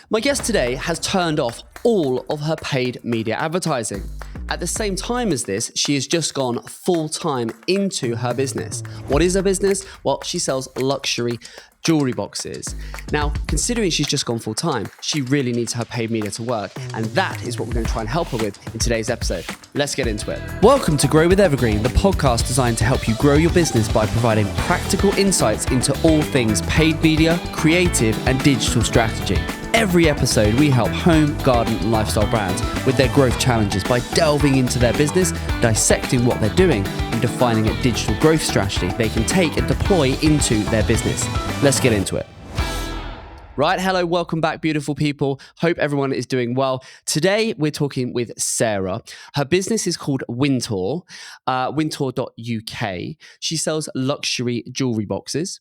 My guest today has turned off all of her paid media advertising. At the same time as this, she has just gone full-time into her business. What is her business? Well, she sells luxury jewellery boxes. Now, considering she's just gone full-time, she really needs her paid media to work, and that is what we're going to try and help her with in today's episode. Let's get into it. Welcome to Grow With Evergreen, the podcast designed to help you grow your business by providing practical insights into all things paid media, creative, and digital strategy. Every episode, we help home, garden, and lifestyle brands with their growth challenges by delving into their business, dissecting what they're doing, and defining a digital growth strategy they can take and deploy into their business. Let's get into it. Right, hello, welcome back, beautiful people. Hope everyone is doing well. Today, we're talking with Sarah. Her business is called Wintour, wintour.uk. She sells luxury jewellery boxes.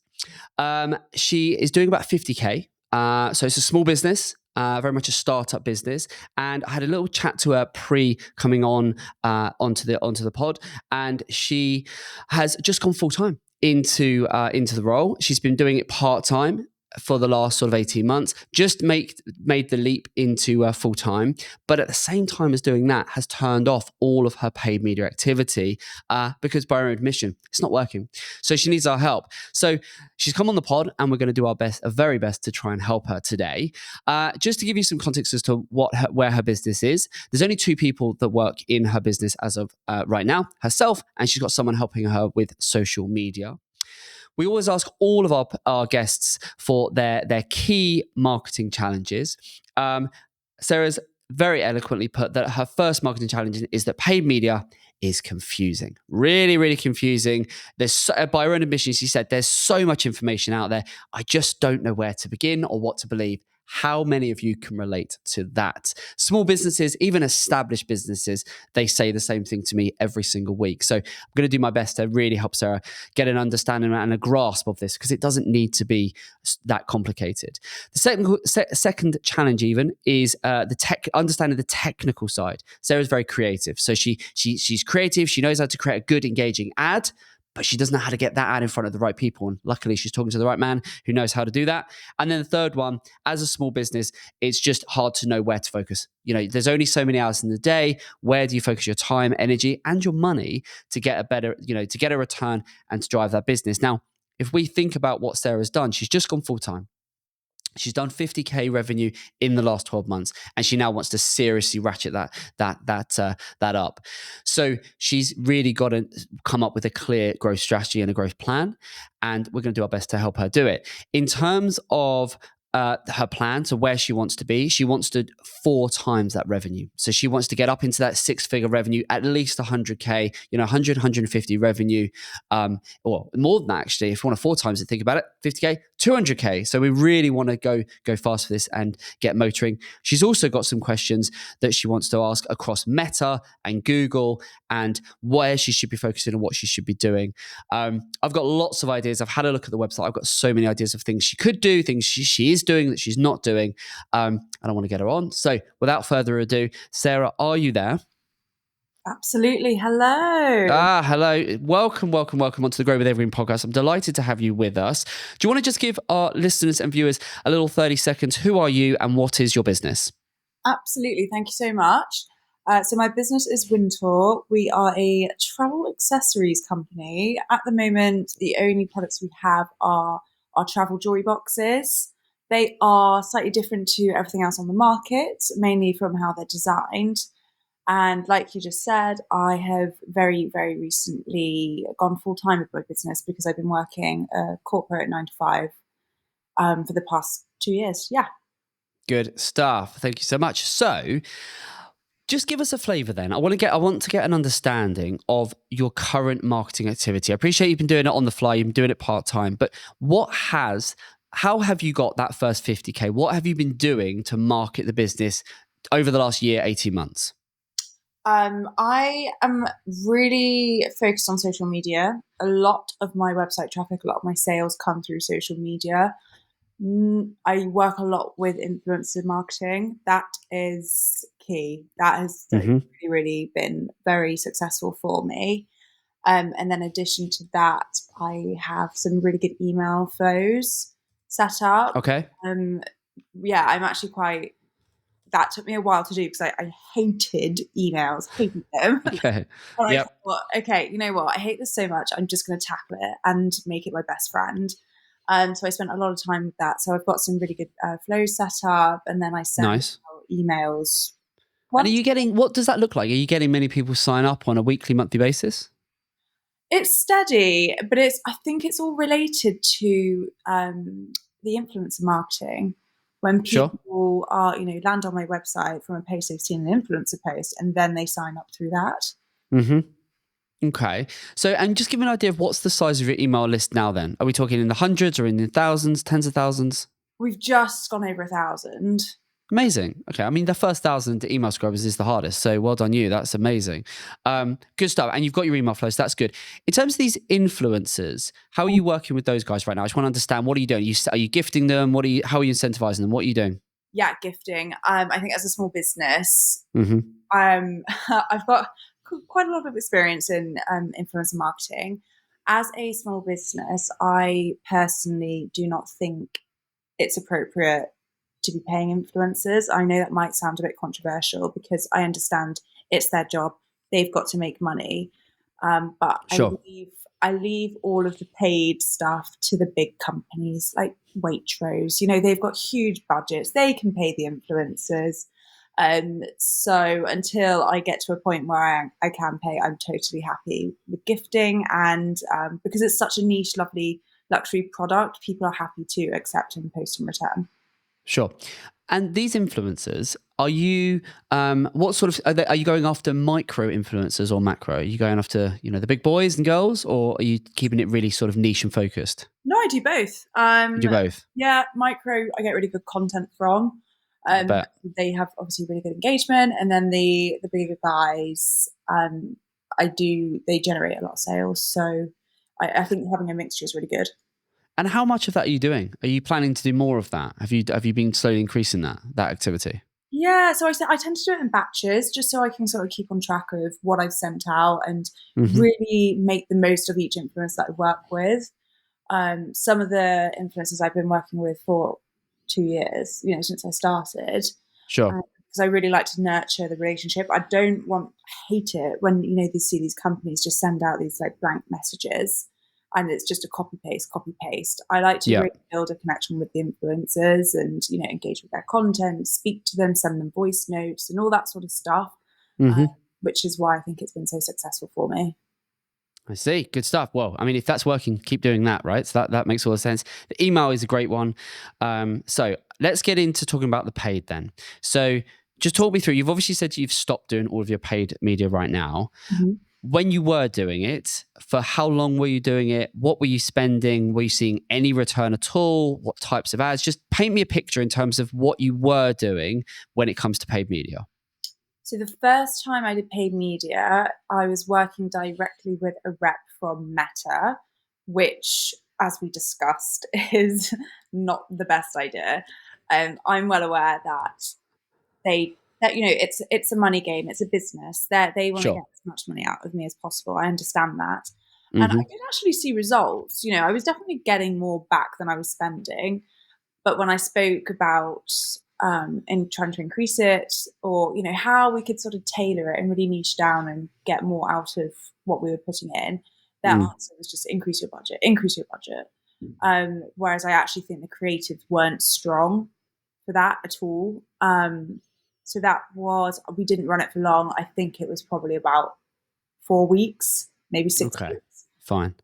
She is doing about 50K. So it's a small business, very much a startup business. And I had a little chat to her pre coming on onto the pod, and she has just gone full time into the role. She's been doing it part time for the last sort of 18 months, just made the leap into full time, but at the same time as doing that, has turned off all of her paid media activity because by her own admission, it's not working. So she needs our help. So she's come on the pod, and we're going to do our very best to try and help her today. Just to give you some context as to where her business is, there's only two people that work in her business as of right now, herself, and she's got someone helping her with social media. We always ask all of our guests for their key marketing challenges. Sarah's very eloquently put that her first marketing challenge is that paid media is confusing. Really, really confusing. By her own admission, she said, there's so much information out there. I just don't know where to begin or what to believe. How many of you can relate to that? Small businesses, even established businesses, they say the same thing to me every single week. So I'm going to do my best to really help Sarah get an understanding and a grasp of this, because it doesn't need to be that complicated. The second challenge even is understanding the technical side. Sarah's very creative. So she's creative. She knows how to create a good, engaging ad, but she doesn't know how to get that ad in front of the right people. And luckily, she's talking to the right man who knows how to do that. And then the third one, as a small business, it's just hard to know where to focus. You know, there's only so many hours in the day. Where do you focus your time, energy, and your money to get to get a return and to drive that business? Now, if we think about what Sarah's done, she's just gone full time. She's done 50K revenue in the last 12 months, and she now wants to seriously ratchet that up. So she's really got to come up with a clear growth strategy and a growth plan, and we're going to do our best to help her do it. In terms of her plan to where she wants to be, she wants to 4 times that revenue. So she wants to get up into that 6-figure revenue, at least 100K, 100, 150 revenue, or more than that, actually. If you want to 4 times it, think about it, 50K, 200K. So we really want to go fast for this and get motoring. She's also got some questions that she wants to ask across Meta and Google, and where she should be focusing and what she should be doing. I've got lots of ideas. I've had a look at the website. I've got so many ideas of things she could do, things she is doing that she's not doing. And I want to get her on. So without further ado, Sarah, are you there? Absolutely. Hello. Hello. Welcome onto the Grow With Evergreen podcast. I'm delighted to have you with us. Do you want to just give our listeners and viewers a little 30 seconds? Who are you and what is your business? Absolutely. Thank you so much. So my business is Wintour. We are a travel accessories company. At the moment, the only products we have are our travel jewelry boxes. They are slightly different to everything else on the market, mainly from how they're designed. And like you just said, I have very, very recently gone full-time with my business because I've been working corporate 9 to 5 for the past 2 years. Yeah. Good stuff. Thank you so much. So just give us a flavor then. I want to get an understanding of your current marketing activity. I appreciate you've been doing it on the fly, you've been doing it part-time, but how have you got that first 50K? What have you been doing to market the business over the last year, 18 months? I am really focused on social media. A lot of my website traffic, a lot of my sales come through social media. I work a lot with influencer marketing. That is key. That has really, really been very successful for me. And then in addition to that, I have some really good email flows set up. Okay. yeah, I'm actually quite. That took me a while to do because I hated emails, hated them. Okay. And I Yep. thought, okay, you know what? I hate this so much. I'm just going to tackle it and make it my best friend. So I spent a lot of time with that. So I've got some really good flows set up, and then I send Nice. out emails And are once. you getting, what does that look like? Are you getting many people sign up on a weekly, monthly basis? It's steady, but I think it's all related to the influencer marketing. When Sure. people are, land on my website from a post they've seen an influencer post, and then they sign up through that. Mm-hmm. Okay. So, and just give me an idea of what's the size of your email list now then? Are we talking in the hundreds or in the thousands, tens of thousands? We've just gone over 1,000. Amazing. Okay. I mean, the first 1,000 email scrubbers is the hardest. So well done you. That's amazing. Good stuff. And you've got your email flows. That's good. In terms of these influencers, how are you working with those guys right now? I just want to understand, what are you doing? Are you gifting them? How are you incentivizing them? What are you doing? Yeah, gifting. I think as a small business, Mm-hmm. I've got quite a lot of experience in influencer marketing. As a small business, I personally do not think it's appropriate to be paying influencers. I know that might sound a bit controversial because I understand it's their job. They've got to make money. But Sure. I leave all of the paid stuff to the big companies like Waitrose. They've got huge budgets. They can pay the influencers. So until I get to a point where I can pay, I'm totally happy with gifting. And because it's such a niche, lovely luxury product, people are happy to accept and post in return. Sure. And these influencers, are you, what sort of, are you going after micro influencers or macro? Are you going after, the big boys and girls, or are you keeping it really sort of niche and focused? No, I do both. You do both. Yeah, micro, I get really good content from. I bet. They have obviously really good engagement, and then the bigger guys, they generate a lot of sales. So I think having a mixture is really good. And how much of that are you doing? Are you planning to do more of that? Have you been slowly increasing that activity? Yeah, so I tend to do it in batches just so I can sort of keep on track of what I've sent out and Mm-hmm. really make the most of each influencer that I work with. Some of the influencers I've been working with for 2 years, since I started, Sure. because I really like to nurture the relationship. I don't hate it when, they see these companies just send out these like blank messages and it's just a copy paste. I like to Yeah. really build a connection with the influencers and, engage with their content, speak to them, send them voice notes and all that sort of stuff, Mm-hmm. which is why I think it's been so successful for me. I see. Good stuff. Well, I mean, if that's working, keep doing that, right? So that makes all the sense. The email is a great one. So let's get into talking about the paid then. So just talk me through. You've obviously said you've stopped doing all of your paid media right now. Mm-hmm. When you were doing it, for how long were you doing it? What were you spending? Were you seeing any return at all? What types of ads? Just paint me a picture in terms of what you were doing when it comes to paid media. So the first time I did paid media, I was working directly with a rep from Meta, which, as we discussed, is not the best idea. I'm well aware that it's a money game, it's a business. They want to get Sure. as much money out of me as possible. I understand that, and I Mm-hmm. did actually see results. I was definitely getting more back than I was spending. But when I spoke about in trying to increase it, or how we could sort of tailor it and really niche down and get more out of what we were putting in, their answer was just increase your budget, increase your budget. Whereas I actually think the creatives weren't strong for that at all. So we didn't run it for long. I think it was probably about 4 weeks, maybe 6 Okay. weeks. Fine.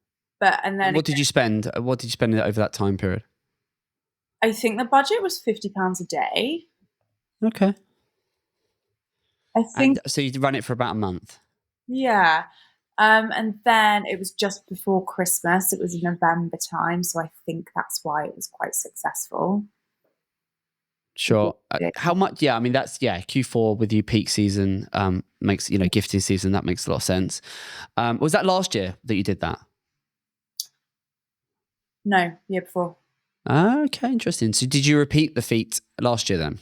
And then And what did you spend? What did you spend over that time period? I think the budget was £50 a day. Okay. I And think, so you run it for about a month. yeah. And then it was just before Christmas. It was November time, so I think that's why it was quite successful. Sure. How much? Yeah, I mean Q4 with your peak season makes gifting season, that makes a lot of sense. Was that last year that you did that? No, the year before. Okay, interesting. So did you repeat the feat last year then,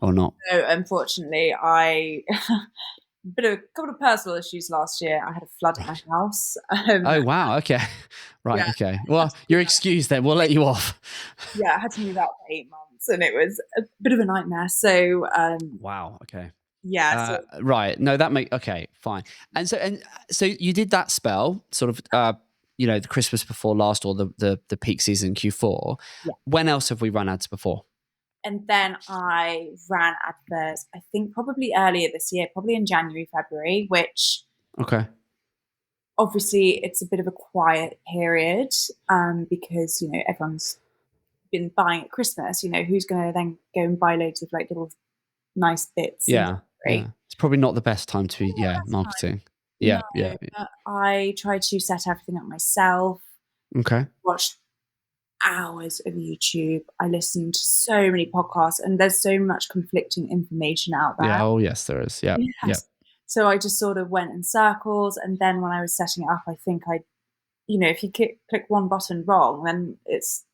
or not? So unfortunately, I a couple of personal issues last year. I had a flood at my Right. house. Oh wow. Okay. Right. Yeah, Okay. Well, you're excused then. We'll let you off. yeah, I had to move out for 8 months. months, and it was a bit of a nightmare. So Wow. Okay. yeah, so Right. No, okay, fine. And so you did that spell, sort of, the Christmas before last, or the peak season Q4. yeah. When else have we run ads before? And then I ran adverts, I think probably earlier this year, probably in January, February, which Okay. obviously it's a bit of a quiet period, because everyone's been buying at Christmas. Who's going to then go and buy loads of like little nice bits in Yeah. January? Yeah. It's probably not the best time to be, Not the best time. marketing. No, Yeah. Yeah. but I tried to set everything up myself, Okay. watched hours of YouTube. I listened to so many podcasts, and there's so much conflicting information out there. Yeah. Oh, yes, there is. Yeah. Yeah. Yes. So I just sort of went in circles. And then when I was setting it up, I think if you click one button wrong, then it's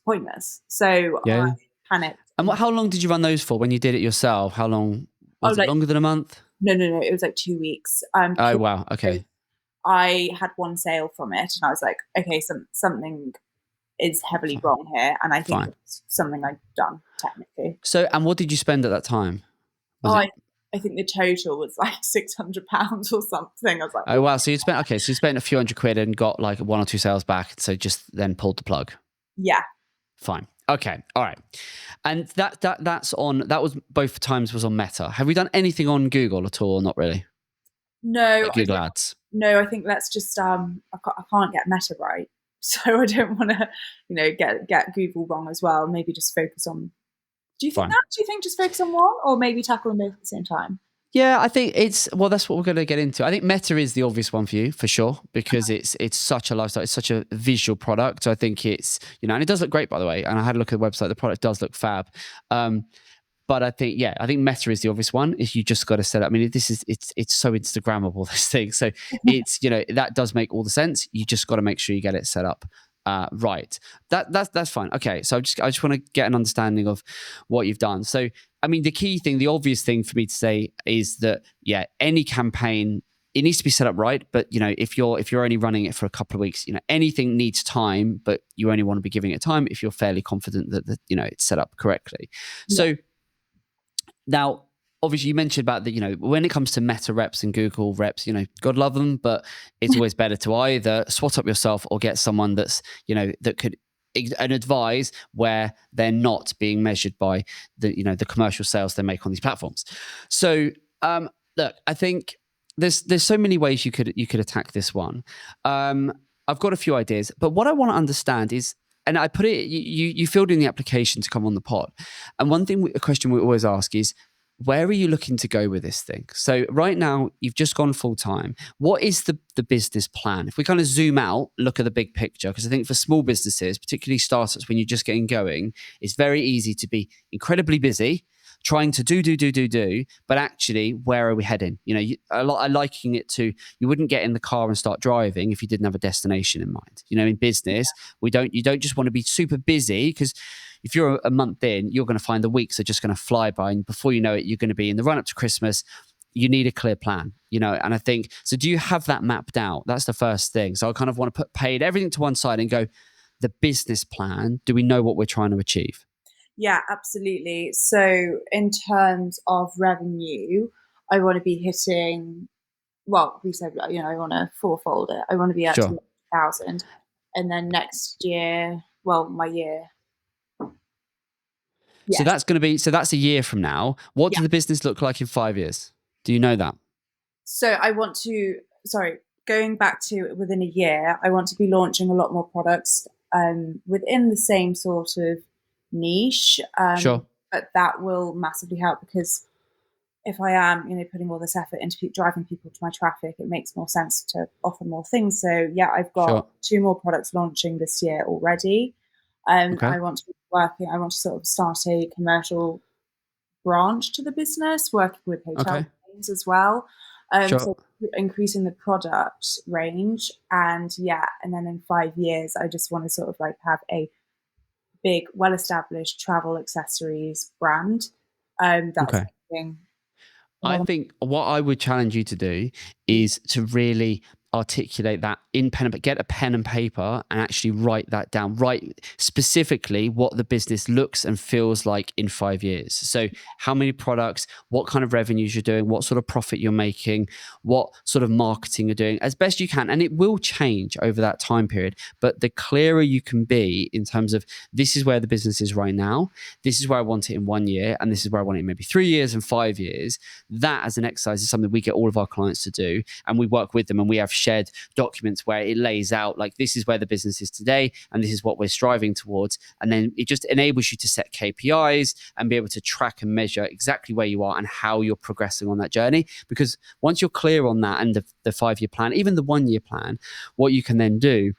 pointless. So Yeah. I Yeah. panicked. And how long did you run those for when you did it yourself? How long Oh, was it? Longer than a month? no, it was like 2 weeks. Oh, wow. Okay. I had one sale from it, and I was like, okay, something is heavily Fine. wrong here, and I think Fine. it's something I've done technically. So, and what did you spend at that time? Was it? I think the total was like £600 or something. I was like, Oh, wow. So you spent a few £100 and got like one or two sales back. So just then pulled the plug. yeah. Fine. Okay. All right. And that was both times was on Meta. Have we done anything on Google at all? Or not really. No, Like Google Ads. no, I think that's just I can't get Meta right, so I don't want to get Google wrong as well. Maybe just focus on. Do you think Fine. that? Do you think just focus on one, or maybe tackle them both at the same time? Yeah, I think that's what we're going to get into. I think Meta is the obvious one for you, for sure, because it's such a lifestyle, it's such a visual product. So I think it's, and it does look great, by the way. And I had a look at the website, the product does look fab. But I think Meta is the obvious one. If you just got to set up, I mean, it's so Instagrammable, this thing. So it's, that does make all the sense. You just got to make sure you get it set up right. That's fine. Okay. So I just want to get an understanding of what you've done. So, I mean, the key thing, the obvious thing for me to say is that, any campaign, it needs to be set up right. But, if you're only running it for a couple of weeks, anything needs time, but you only want to be giving it time if you're fairly confident that it's set up correctly. Yeah. So now, obviously, you mentioned about that, when it comes to Meta reps and Google reps, God love them, but it's always better to either swat up yourself or get someone that's, that could and advise where they're not being measured by the commercial sales they make on these platforms. So, look, I think there's so many ways you could attack this one. I've got a few ideas, but what I want to understand is, and I put it, you filled in the application to come on the pod. And a question we always ask is, where are you looking to go with this thing? So right now, you've just gone full time. What is the business plan? If we kind of zoom out, look at the big picture, because I think for small businesses, particularly startups, when you're just getting going, it's very easy to be incredibly busy, trying to do, but actually, where are we heading? I'm liking it to, you wouldn't get in the car and start driving if you didn't have a destination in mind. In business, you don't just want to be super busy, because if you're a month in, you're going to find the weeks are just going to fly by, and before you know it, you're going to be in the run up to Christmas. You need a clear plan, and I think, so do you have that mapped out? That's the first thing. So I kind of want to put paid everything to one side and go, the business plan, do we know what we're trying to achieve? Yeah, absolutely. So in terms of revenue, I want to be hitting, well, we said, I want to fourfold it. I want to be at 2,000. And then next year, well, my year. Yes. So that's going to be, that's a year from now. What does the business look like in 5 years? Do you know that? So I want to, going back to within a year, I want to be launching a lot more products within the same sort of niche. Sure. But that will massively help, because if I am, putting all this effort into driving people to my traffic, it makes more sense to offer more things. So I've got 2 more products launching this year already. Okay. I want to sort of start a commercial branch to the business, working with hotel chains as well. So increasing the product range, and then in 5 years, I just want to sort of like have a big, well-established travel accessories brand. That's I think what I would challenge you to do is to really articulate that in pen, but get a pen and paper and actually write that down. Write specifically what the business looks and feels like in 5 years. So how many products, what kind of revenues you're doing, what sort of profit you're making, what sort of marketing you're doing, as best you can. And it will change over that time period. But the clearer you can be in terms of, this is where the business is right now, this is where I want it in 1 year, and this is where I want it in maybe 3 years and 5 years. That as an exercise is something we get all of our clients to do, and we work with them, and we have shared documents where it lays out like, this is where the business is today and this is what we're striving towards. And then it just enables you to set KPIs and be able to track and measure exactly where you are and how you're progressing on that journey. Because once you're clear on that and the 5-year plan, even the 1-year plan, what you can then do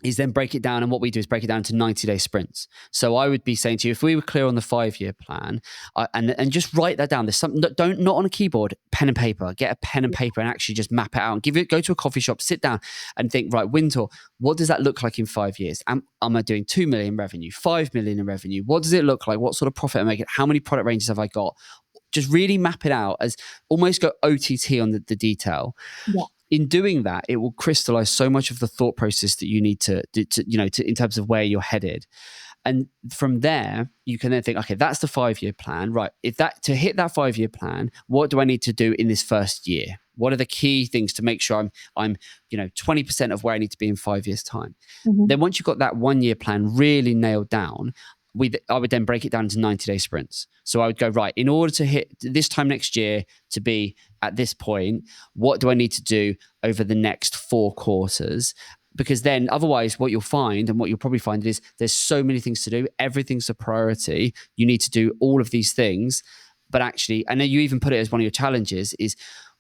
is then break it down. And what we do is break it down to 90-day sprints. So I would be saying to you, if we were clear on the 5-year plan, and just write that down. There's something that not on a keyboard, pen and paper. Get a pen and paper and actually just map it out and go to a coffee shop, sit down and think, right, Wintour, what does that look like in 5 years? Am I doing 2 million revenue, 5 million in revenue? What does it look like? What sort of profit am I making? How many product ranges have I got? Just really map it out, as almost go OTT on the detail. Yeah. In doing that, it will crystallize so much of the thought process that you need to in terms of where you're headed. And from there, you can then think, okay, that's the 5-year plan, right? To hit that 5-year plan, what do I need to do in this first year? What are the key things to make sure I'm 20% of where I need to be in 5 years' time? Mm-hmm. Then once you've got that 1-year plan really nailed down, I would then break it down into 90-day sprints. So I would go, right, in order to hit this time next year to be at this point, what do I need to do over the next 4 quarters? Because then otherwise what you'll find, and what you'll probably find, is there's so many things to do. Everything's a priority. You need to do all of these things. But actually, and then you even put it as one of your challenges, is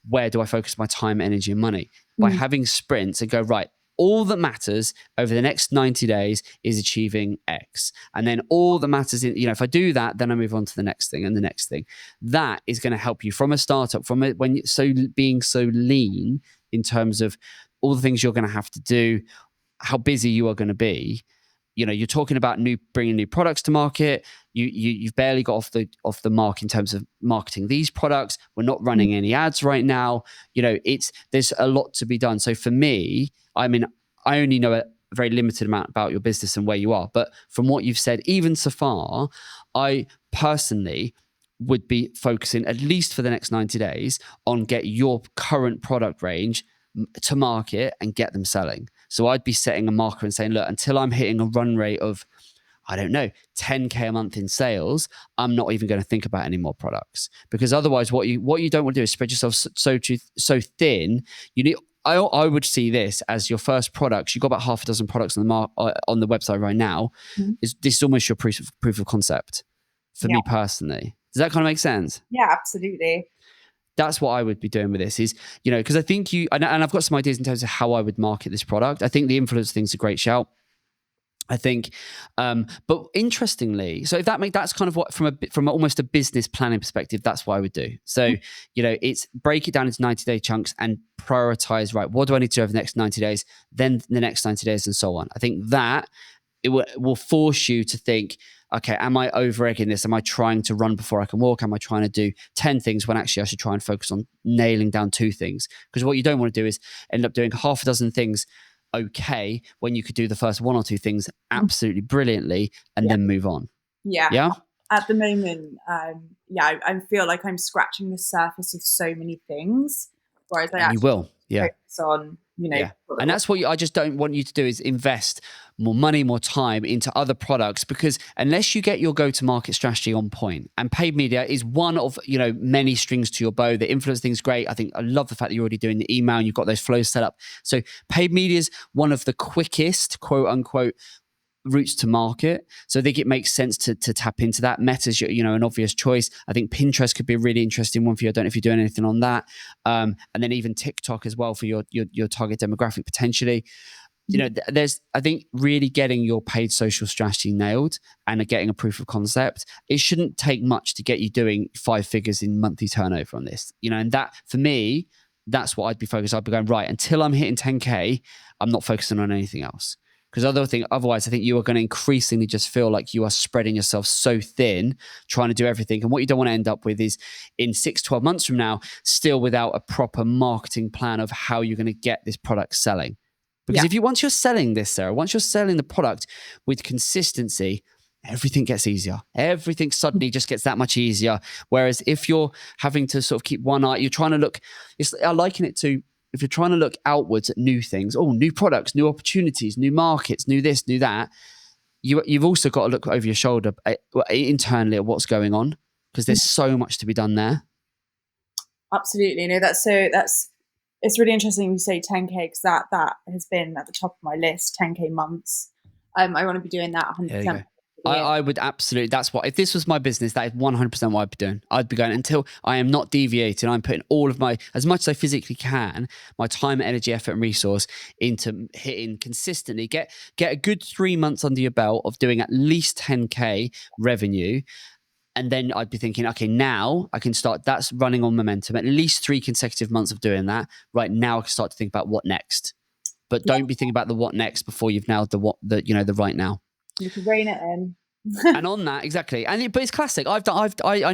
where do I focus my time, energy, and money? By having sprints and go, right, all that matters over the next 90 days is achieving X. And then all that matters, if I do that, then I move on to the next thing and the next thing. That is going to help you from a startup, being so lean in terms of all the things you're going to have to do, how busy you are going to be. You're talking about bringing new products to market. You've barely got off the mark in terms of marketing these products. We're not running any ads right now. There's a lot to be done. So for me, I only know a very limited amount about your business and where you are. But from what you've said, even so far, I personally would be focusing, at least for the next 90 days, on get your current product range to market and get them selling. So I'd be setting a marker and saying, look, until I'm hitting a run rate of, I don't know, 10K a month in sales, I'm not even going to think about any more products. Because otherwise what you don't want to do is spread yourself so thin. I would see this as your first products. You've got about half a dozen products on the website right now. Mm-hmm. This is almost your proof of concept for me personally. Does that kind of make sense? Yeah, absolutely. That's what I would be doing with this is, because I think and I've got some ideas in terms of how I would market this product. I think the influencer thing's a great shout. I think, but interestingly, so if that's kind of what from almost a business planning perspective, that's what I would do. So, it's break it down into 90-day chunks and prioritize, right, what do I need to do over the next 90 days, then the next 90 days and so on. I think that it will force you to think, okay, am I over-egging this? Am I trying to run before I can walk? Am I trying to do 10 things when actually I should try and focus on nailing down 2 things? Because what you don't want to do is end up doing half a dozen things okay when you could do the first 1 or 2 things absolutely brilliantly and then move on. Yeah. At the moment, I feel like I'm scratching the surface of so many things, whereas I actually focus on, And that's what I just don't want you to do, is invest more money, more time into other products, because unless you get your go-to-market strategy on point, and paid media is one of, many strings to your bow. The influence thing's great. I love the fact that you're already doing the email and you've got those flows set up. So paid media is one of the quickest, quote unquote, routes to market. So I think it makes sense to tap into that. Meta's, an obvious choice. I think Pinterest could be a really interesting one for you. I don't know if you're doing anything on that. And then even TikTok as well for your target demographic potentially. There's, I think, really getting your paid social strategy nailed and getting a proof of concept. It shouldn't take much to get you doing 5 figures in monthly turnover on this. And that, for me, that's what I'd be focused. I'd be going, right, until I'm hitting 10K, I'm not focusing on anything else. Because otherwise, I think you are going to increasingly just feel like you are spreading yourself so thin, trying to do everything. And what you don't want to end up with is in 6-12 months from now, still without a proper marketing plan of how you're going to get this product selling. Because once you're selling this, Sarah, once you're selling the product with consistency, everything gets easier. Everything suddenly just gets that much easier. Whereas if you're having to sort of keep one eye, you're trying to look, I liken it to, if you're trying to look outwards at new things, new products, new opportunities, new markets, new this, new that, you've also got to look over your shoulder internally at what's going on, because there's so much to be done there. Absolutely. No, it's really interesting you say 10K, because that has been at the top of my list, 10K months. I want to be doing that 100%. I would absolutely, if this was my business, that is 100% what I'd be doing. I'd be going until I am not deviating. I'm putting all of as much as I physically can, my time, energy, effort, and resource into hitting consistently. Get a good 3 months under your belt of doing at least 10K revenue. And then I'd be thinking, okay, now I can start, that's running on momentum, at least 3 consecutive months of doing that. Right now I can start to think about what next. But don't be thinking about the what next before you've nailed the right now. You can rein it in. And on that, exactly. But it's classic. I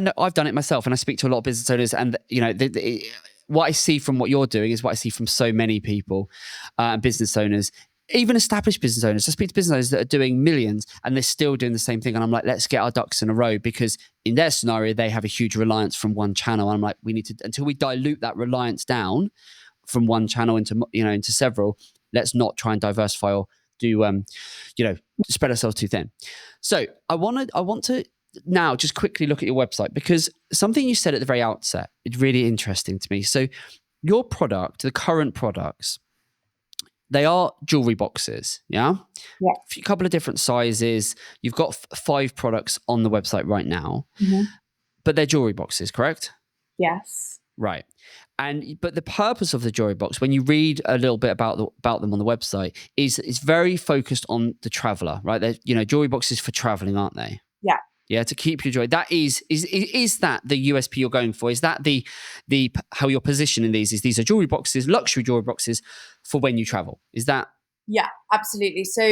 know I've done it myself, and I speak to a lot of business owners, and what I see from what you're doing is what I see from so many people, business owners, even established business owners. I speak to business owners that are doing millions and they're still doing the same thing. And I'm like, let's get our ducks in a row, because in their scenario, they have a huge reliance from one channel. And I'm like, we need to, until we dilute that reliance down from one channel into several, let's not try and diversify or do spread ourselves too thin. So I want to now just quickly look at your website, because something you said at the very outset is really interesting to me. So your product, the current products, they are jewelry boxes, yeah? Yeah. A couple of different sizes. You've got 5 products on the website right now, but they're jewelry boxes, correct? Yes. Right. But the purpose of the jewelry box, when you read a little bit about them on the website, is very focused on the traveler, right? They're, jewelry boxes for traveling, aren't they? Yeah. Yeah, to keep your joy. That is that the USP you're going for? Is that the how you're positioning these? Is these are jewelry boxes, luxury jewelry boxes for when you travel? Is that? Yeah, absolutely. So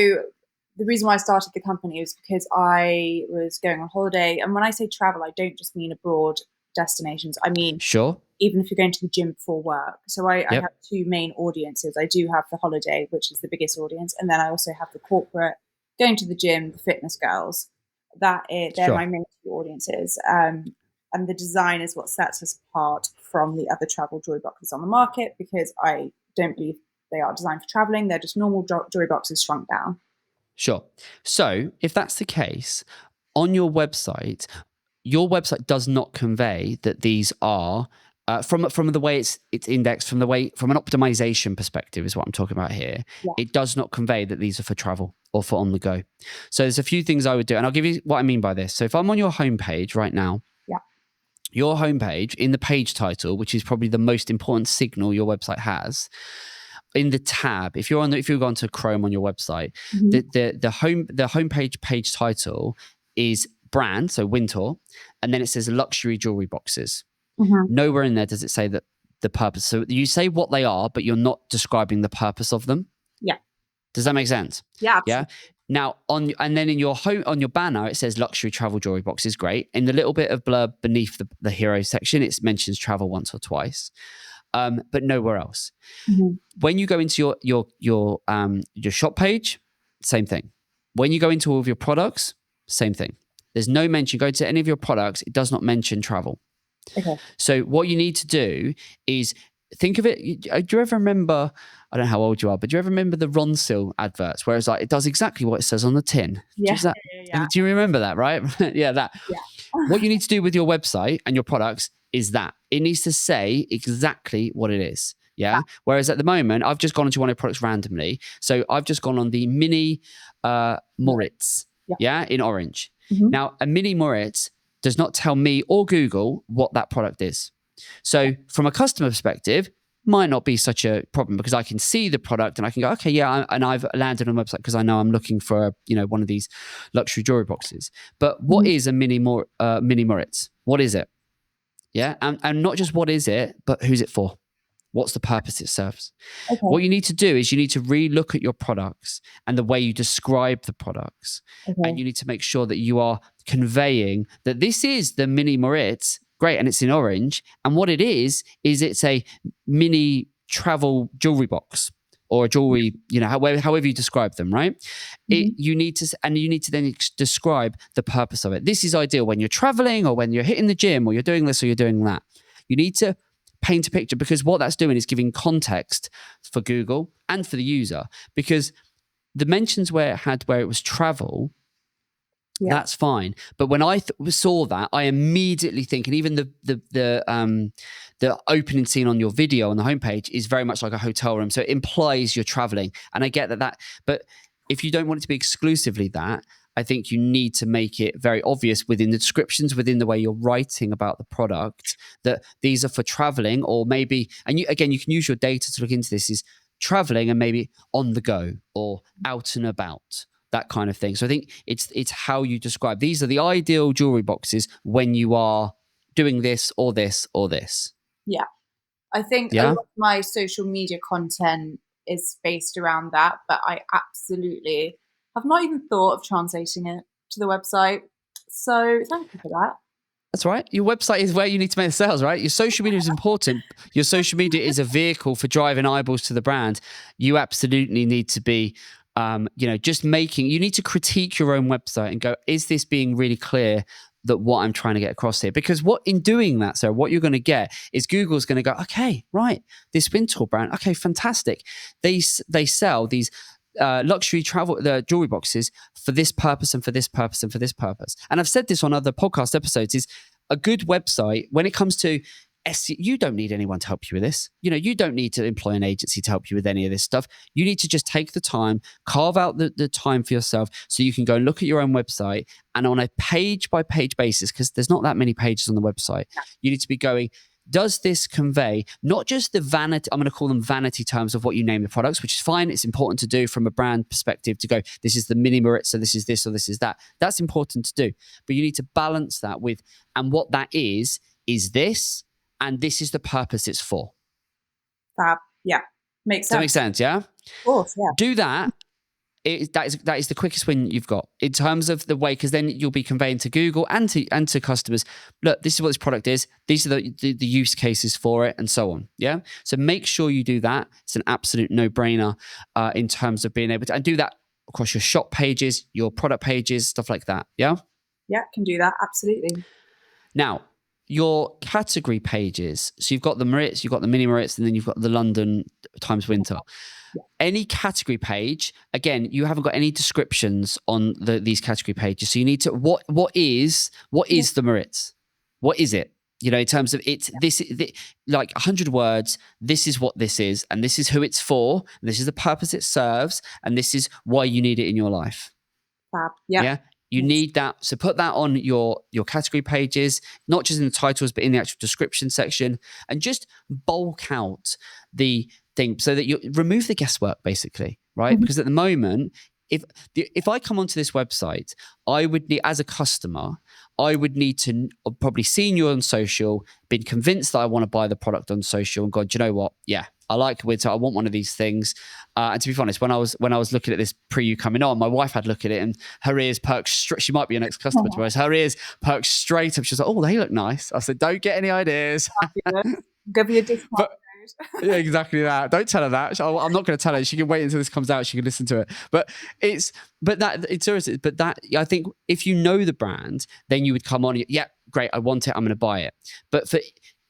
the reason why I started the company was because I was going on holiday, and when I say travel, I don't just mean abroad destinations. I mean, sure, even if you're going to the gym before work. So I have 2 main audiences. I do have the holiday, which is the biggest audience, and then I also have the corporate, going to the gym, the fitness girls. They're my main 2 audiences. And the design is what sets us apart from the other travel jewelry boxes on the market, because I don't believe they are designed for traveling. They're just normal jewelry boxes shrunk down. Sure. So if that's the case, on your website does not convey that these are from the way it's indexed, from an optimization perspective is what I'm talking about here. Yeah. It does not convey that these are for travel or for on the go. So there's a few things I would do, and I'll give you what I mean by this. So if I'm on your homepage right now, your homepage, in the page title, which is probably the most important signal your website has, in the tab, if you've gone to Chrome on your website, the homepage page title is brand, so Wintour, and then it says luxury jewelry boxes. Nowhere in there does it say that the purpose. So you say what they are, but you're not describing the purpose of them. Yeah. Does that make sense? Yeah. Absolutely. Yeah. Now and then in your on your banner it says luxury travel jewelry boxes. Great. In the little bit of blurb beneath the hero section, it mentions travel once or twice, but nowhere else. When you go into your shop page, same thing. When you go into all of your products, same thing. There's no mention. Go to any of your products, it does not mention travel. Okay. So what you need to do is think of it. Do you ever remember, I don't know how old you are, but do you ever remember the Ronsil adverts where it's like, it does exactly what it says on the tin? Yeah. Do you remember that, right? Yeah, that. Yeah. What you need to do with your website and your products is that it needs to say exactly what it is. Yeah. Whereas at the moment, I've just gone into one of the products randomly. So I've just gone on the mini Moritz, in orange. Now, a mini Moritz does not tell me or Google what that product is. So from a customer perspective, might not be such a problem, because I can see the product and I can go, okay, yeah, and I've landed on a website because I know I'm looking for one of these luxury jewelry boxes. But what is a mini Moritz? What is it? Yeah, and not just what is it, but who's it for? What's the purpose it serves? Okay. What you need to do is you need to re-look at your products and the way you describe the products. And Okay. you need to make sure that you are conveying that this is the mini Moritz, great, and it's in orange. And what it is it's a mini travel jewelry box or a jewelry, however you describe them, right? Mhm. You need to then describe the purpose of it. This is ideal when you're traveling or when you're hitting the gym or you're doing this or you're doing that. You need to paint a picture, because what that's doing is giving context for Google and for the user, because the mentions where it was travel, Yeah. that's fine. But when I saw that, I immediately think, and even the opening scene on your video on the homepage is very much like a hotel room. So it implies you're traveling. And I get that, but if you don't want it to be exclusively that, I think you need to make it very obvious within the descriptions, within the way you're writing about the product, that these are for traveling, or maybe, and you can use your data to look into this, is traveling and maybe on the go or out and about, that kind of thing. So I think it's how you describe. These are the ideal jewelry boxes when you are doing this or this or this. Yeah. I think a lot Yeah, of my social media content is based around that, but I absolutely have not even thought of translating it to the website. So thank you for that. that's right. Your website is where you need to make the sales, right? Your social media is important. Your social media is a vehicle for driving eyeballs to the brand. You absolutely need to be, you need to critique your own website and go, is this being really clear that what I'm trying to get across here? Because in doing that, so what you're going to get is Google's going to go, okay, right, this Wintour brand, okay, fantastic. They sell these luxury travel jewelry boxes for this purpose and for this purpose and for this purpose. And I've said this on other podcast episodes, is a good website when it comes to SEO, you don't need anyone to help you with this. You don't need to employ an agency to help you with any of this stuff. You need to just take the time, carve out the time for yourself so you can go and look at your own website, and on a page by page basis, because there's not that many pages on the website, you need to be going, does this convey not just the vanity, I'm going to call them vanity terms of what you name the products, which is fine. It's important to do from a brand perspective to go, this is the mini Moritz, so this is this or this is that. That's important to do. But you need to balance that with, and what that is this, and this is the purpose it's for. Fab. Yeah. Makes sense. Does that make sense? Yeah? Of course, yeah. Do that. That is the quickest win you've got in terms of the way, because then you'll be conveying to Google and to customers, look, this is what this product is, these are the use cases for it, and so on. Yeah, so make sure you do that. It's an absolute no-brainer in terms of being able to, and do that across your shop pages, your product pages, stuff like that. Yeah, Can do that, absolutely. now your category pages, so you've got the Moritz, you've got the mini Moritz, and then you've got the London times Wintour. Any category page, again, you haven't got any descriptions on these category pages. So you need to, what is the Moritz? What is it? In terms of like 100 words, this is what this is, and this is who it's for, and this is the purpose it serves, and this is why you need it in your life. Fab. Yeah. You need that. So put that on your category pages, not just in the titles, but in the actual description section, and just bulk out the thing so that you remove the guesswork, basically, right? Mm-hmm. Because at the moment, if I come onto this website, I would need, as a customer, I would need to probably seen you on social, been convinced that I want to buy the product on social, and gone, do you know what? Yeah, I like Wintour. I want one of these things. And to be honest, when I was looking at this pre you coming on, my wife had a look at it, and her ears perked. She might be your next customer, to be honest. Her ears perked straight up. She was like, "Oh, they look nice." I said, "Don't get any ideas." Give you a discount. Yeah, exactly that. Don't tell her that. I'm not going to tell her. She can wait until this comes out. She can listen to it. But I think if you know the brand, then you would come on. Yeah, great. I want it. I'm going to buy it. But for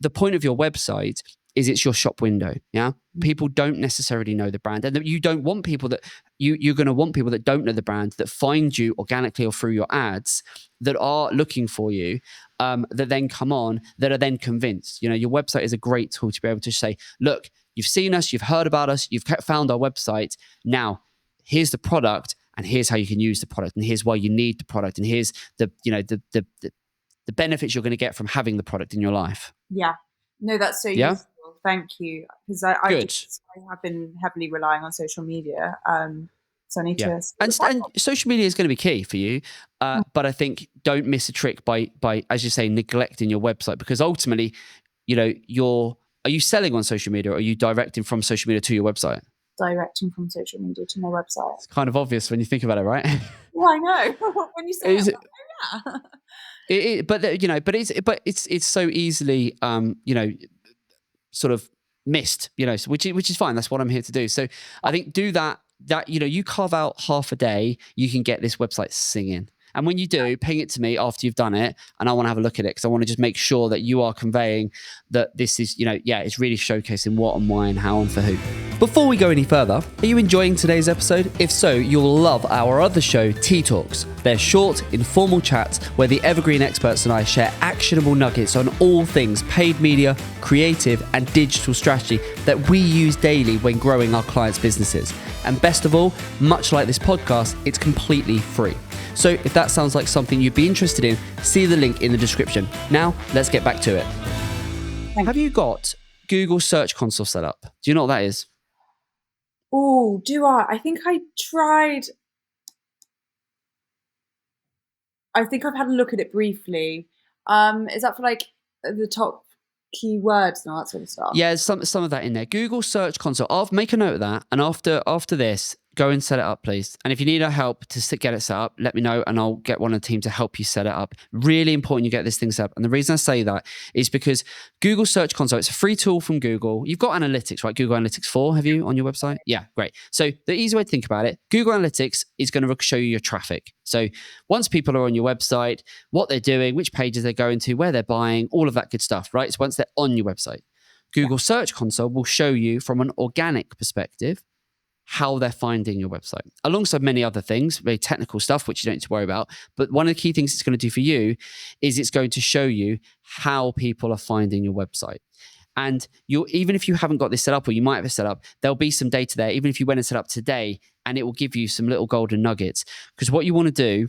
the point of your website is it's your shop window. Yeah. People don't necessarily know the brand, and you don't want people that you're going to want people that don't know the brand, that find you organically or through your ads, that are looking for you, that then come on, that are then convinced. Your website is a great tool to be able to say, look, you've seen us, you've heard about us, you've found our website. Now, here's the product, and here's how you can use the product, and here's why you need the product, and here's the benefits you're going to get from having the product in your life. Yeah. No, that's so useful. Thank you. Because I have been heavily relying on social media. So I need to. And social media is going to be key for you. But I think don't miss a trick by, as you say, neglecting your website, because ultimately, your are you selling on social media, or are you directing from social media to your website? Directing from social media to my website. It's kind of obvious when you think about it, right? Yeah, I know. When you say it, I'm like, oh yeah. But it's so easily sort of missed, so which is fine. That's what I'm here to do. So I think do that you carve out half a day, you can get this website singing. And when you do, ping it to me after you've done it, and I want to have a look at it, because I want to just make sure that you are conveying that this is, it's really showcasing what and why and how and for who. Before we go any further, are you enjoying today's episode? If so, you'll love our other show, Tea Talks. They're short, informal chats where the Evergreen experts and I share actionable nuggets on all things paid media, creative, and digital strategy that we use daily when growing our clients' businesses. And best of all, much like this podcast, it's completely free. So if that sounds like something you'd be interested in, see the link in the description. Now, let's get back to it. Have you got Google Search Console set up? Do you know what that is? Oh, do I? I think I tried. I think I've had a look at it briefly. Is that for like the top keywords and all that sort of stuff? Yeah, some of that in there. Google Search Console. I'll make a note of that. And after this, go and set it up, please. And if you need our help to get it set up, let me know and I'll get one of the team to help you set it up. Really important you get this thing set up. And the reason I say that is because Google Search Console, it's a free tool from Google. You've got Analytics, right? Google Analytics 4, have you on your website? Yeah, great. So the easy way to think about it, Google Analytics is going to show you your traffic. So once people are on your website, what they're doing, which pages they're going to, where they're buying, all of that good stuff, right? So once they're on your website, Google Search Console will show you from an organic perspective how they're finding your website, alongside many other things, very technical stuff, which you don't need to worry about. But one of the key things it's going to do for you is it's going to show you how people are finding your website. And even if you haven't got this set up, or you might have it set up, there'll be some data there, even if you went and set up today, and it will give you some little golden nuggets. Because what you want to do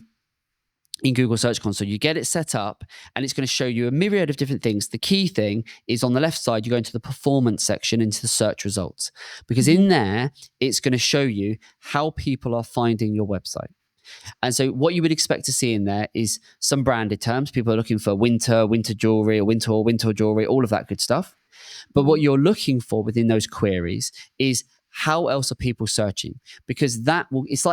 in Google Search Console, you get it set up and it's going to show you a myriad of different things. The key thing is on the left side, you go into the performance section, into the search results, because in there, it's going to show you how people are finding your website. And so what you would expect to see in there is some branded terms. People are looking for Winter Jewellery, or Wintour Jewellery, all of that good stuff. But what you're looking for within those queries is how else are people searching? Because it's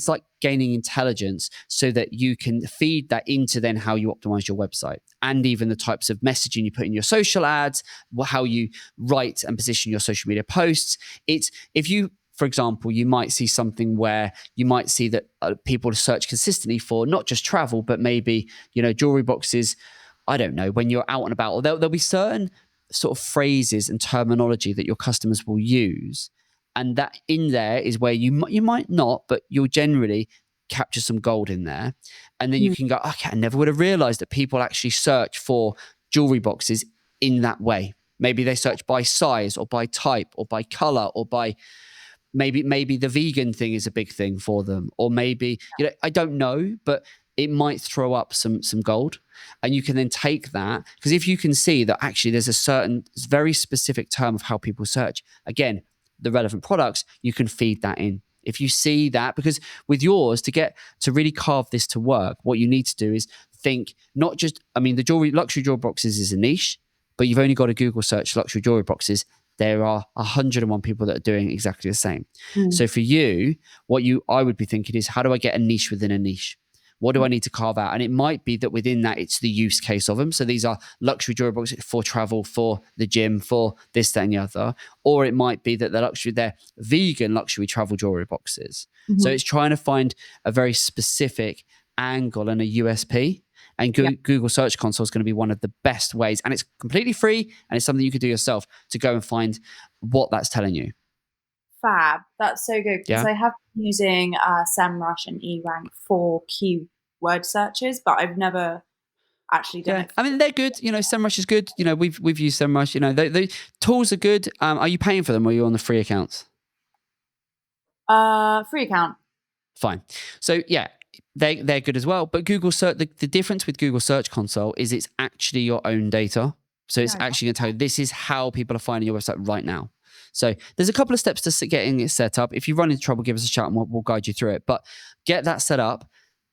like gaining intelligence so that you can feed that into then how you optimize your website, and even the types of messaging you put in your social ads, how you write and position your social media posts. For example, you might see something where you might see that people search consistently for not just travel, but maybe, jewelry boxes. I don't know, when you're out and about, or there'll be certain sort of phrases and terminology that your customers will use. And that in there is where you might not, but you'll generally capture some gold in there. And then you can go, okay, I never would have realized that people actually search for jewelry boxes in that way. Maybe they search by size, or by type, or by color, or by maybe the vegan thing is a big thing for them. Or maybe, I don't know, but it might throw up some gold. And you can then take that, because if you can see that actually there's a certain very specific term of how people search, again, the relevant products, you can feed that in. If you see that, because with yours, to really carve this to work, what you need to do is think not just, the luxury jewelry boxes is a niche, but you've only got to Google search luxury jewelry boxes. There are 101 people that are doing exactly the same. So for you, I would be thinking is, how do I get a niche within a niche? What do I need to carve out? And it might be that within that, it's the use case of them. So these are luxury jewelry boxes for travel, for the gym, for this, that, and the other. Or it might be that they're vegan luxury travel jewelry boxes. So it's trying to find a very specific angle and a USP. And Google Search Console is going to be one of the best ways. And it's completely free. And it's something you could do yourself to go and find what that's telling you. Fab. That's so good, because I have been using SEMrush and eRank for keyword searches, but I've never actually done it. They're good. SEMrush is good. We've used SEMrush. The tools are good. Are you paying for them, or are you on the free accounts? Free account. Fine. So they're good as well. But Google Search, the difference with Google Search Console is it's actually your own data. So it's actually going to tell you this is how people are finding your website right now. So there's a couple of steps to getting it set up. If you run into trouble, give us a shout and we'll guide you through it. But get that set up.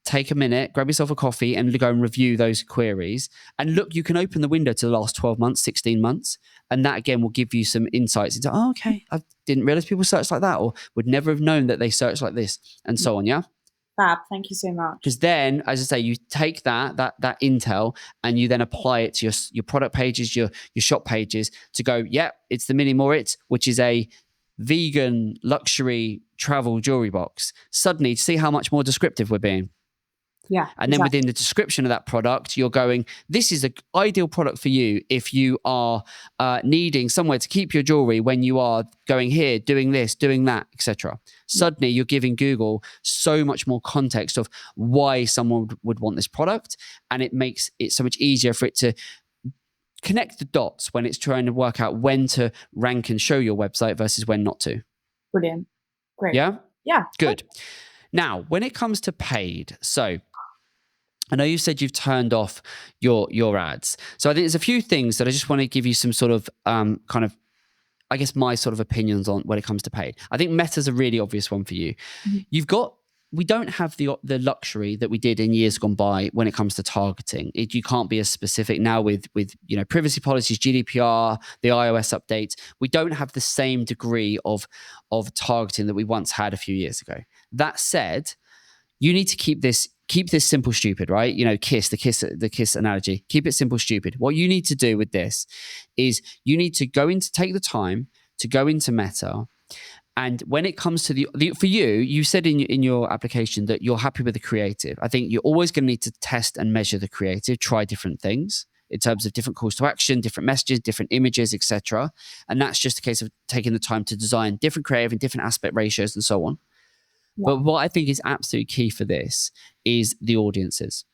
take a minute, grab yourself a coffee and go and review those queries. And look, you can open the window to the last 12 months, 16 months. And that again will give you some insights into, oh, okay, I didn't realize people search like that, or would never have known that they search like this, and so on. Yeah. Fab. Thank you so much. Because then, as I say, you take that intel and you then apply it to your product pages, your shop pages to go, yeah, it's the Mini Moritz, which is a vegan luxury travel jewelry box. Suddenly, see how much more descriptive we're being. Yeah. And then within the description of that product, you're going, this is an ideal product for you if you are needing somewhere to keep your jewelry when you are going here, doing this, doing that, etc. Suddenly, you're giving Google so much more context of why someone would want this product. And it makes it so much easier for it to connect the dots when it's trying to work out when to rank and show your website versus when not to. Brilliant. Great. Yeah? Yeah. Good. Now, when it comes to paid, so I know you said you've turned off your ads. So I think there's a few things that I just want to give you some sort of kind of, I guess, my sort of opinions on when it comes to paid. I think Meta's a really obvious one for you. Mm-hmm. We don't have the luxury that we did in years gone by when it comes to targeting. You can't be as specific now with privacy policies, GDPR, the iOS updates. We don't have the same degree of targeting that we once had a few years ago. That said, you need to keep this simple, stupid, right? The kiss analogy. Keep it simple, stupid. What you need to do with this is you need to take the time to go into Meta. And when it comes to for you said in your application that you're happy with the creative. I think you're always going to need to test and measure the creative, try different things in terms of different calls to action, different messages, different images, etc. And that's just a case of taking the time to design different creative and different aspect ratios and so on. Yeah. But what I think is absolutely key for this is the audiences.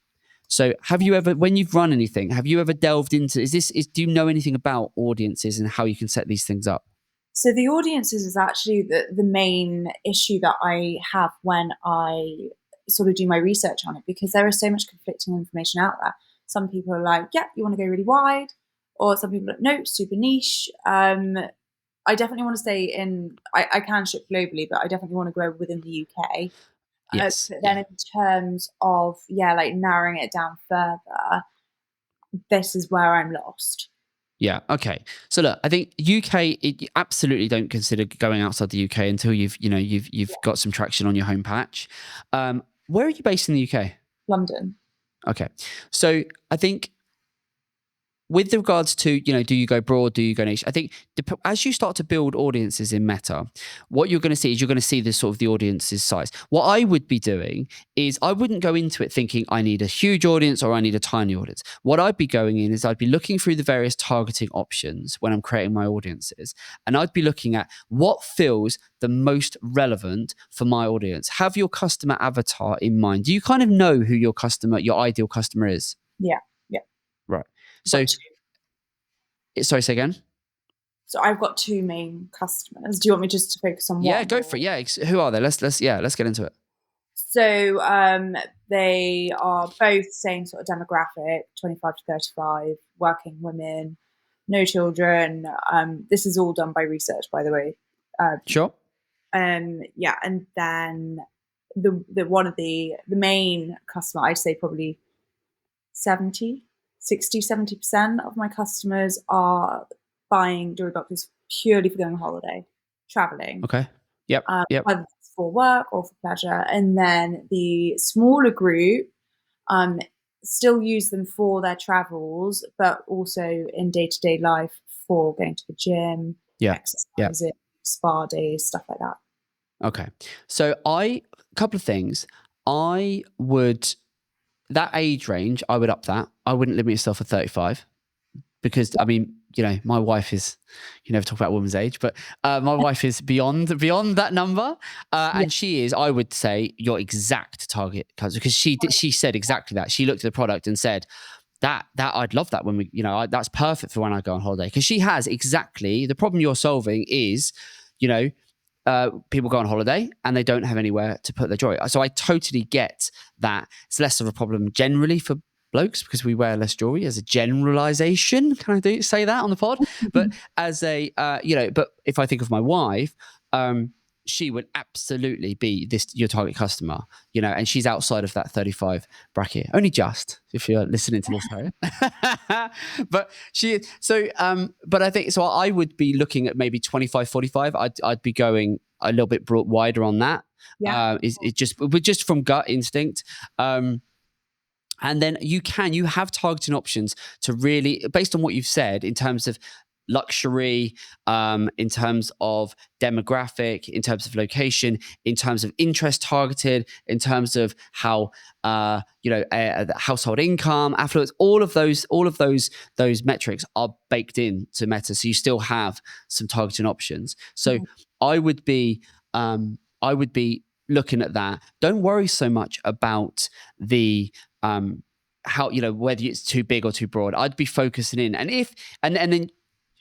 So have you ever, when you've run anything, have you ever delved into, do you know anything about audiences and how you can set these things up? So the audiences is actually the main issue that I have when I sort of do my research on it, because there is so much conflicting information out there. Some people are like, yeah, you want to go really wide, or some people are like, no, super niche. I definitely want to stay in, I can ship globally, but I definitely want to grow within the UK. Yes. But then in terms of, like narrowing it down further, this is where I'm lost. Yeah. Okay. So look, I think UK, you absolutely don't consider going outside the UK until you've got some traction on your home patch. Where are you based in the UK? London. Okay. So I think with regards to, do you go broad, do you go niche? I think as you start to build audiences in Meta, what you're going to see is the sort of the audience's size. What I would be doing is I wouldn't go into it thinking I need a huge audience or I need a tiny audience. What I'd be going in is I'd be looking through the various targeting options when I'm creating my audiences. And I'd be looking at what feels the most relevant for my audience. Have your customer avatar in mind. Do you kind of know who your ideal customer is? Yeah. Right. So, sorry, say again. So I've got two main customers. Do you want me just to focus on one? Yeah, go for it. Yeah, who are they? Let's get into it. So they are both same sort of demographic, 25 to 35, working women, no children. This is all done by research, by the way. Sure. And then the one of the main customer, I'd say probably 70% of my customers are buying jewelry boxes purely for going on holiday, traveling. Okay. Yep. Whether it's for work or for pleasure. And then the smaller group still use them for their travels, but also in day-to-day life for going to the gym, exercising, spa days, stuff like that. Okay. So a couple of things. That age range, I would up that. I wouldn't limit yourself at 35 because, I mean, my wife is, you never talk about a woman's age, but my wife is beyond that number. And she is, I would say, your exact target customer, because she said exactly that. She looked at the product and said, that I'd love that when we, that's perfect for when I go on holiday. Because she has exactly, the problem you're solving is, people go on holiday and they don't have anywhere to put their jewelry. So I totally get that. It's less of a problem generally for blokes because we wear less jewelry as a generalization. Can I say that on the pod? But as a, but if I think of my wife, she would absolutely be your target customer, and she's outside of that 35 bracket, only just, if you're listening to this, Harriet. But but I think, so I would be looking at maybe 25, 45. I'd be going a little bit wider on that. Yeah. Just from gut instinct. And then you have targeting options to really, based on what you've said, in terms of luxury, in terms of demographic, in terms of location, in terms of interest targeted, in terms of how household income, affluence, all of those metrics are baked in to Meta. So you still have some targeting options. So I would be looking at that. Don't worry so much about the how, whether it's too big or too broad. I'd be focusing in, and then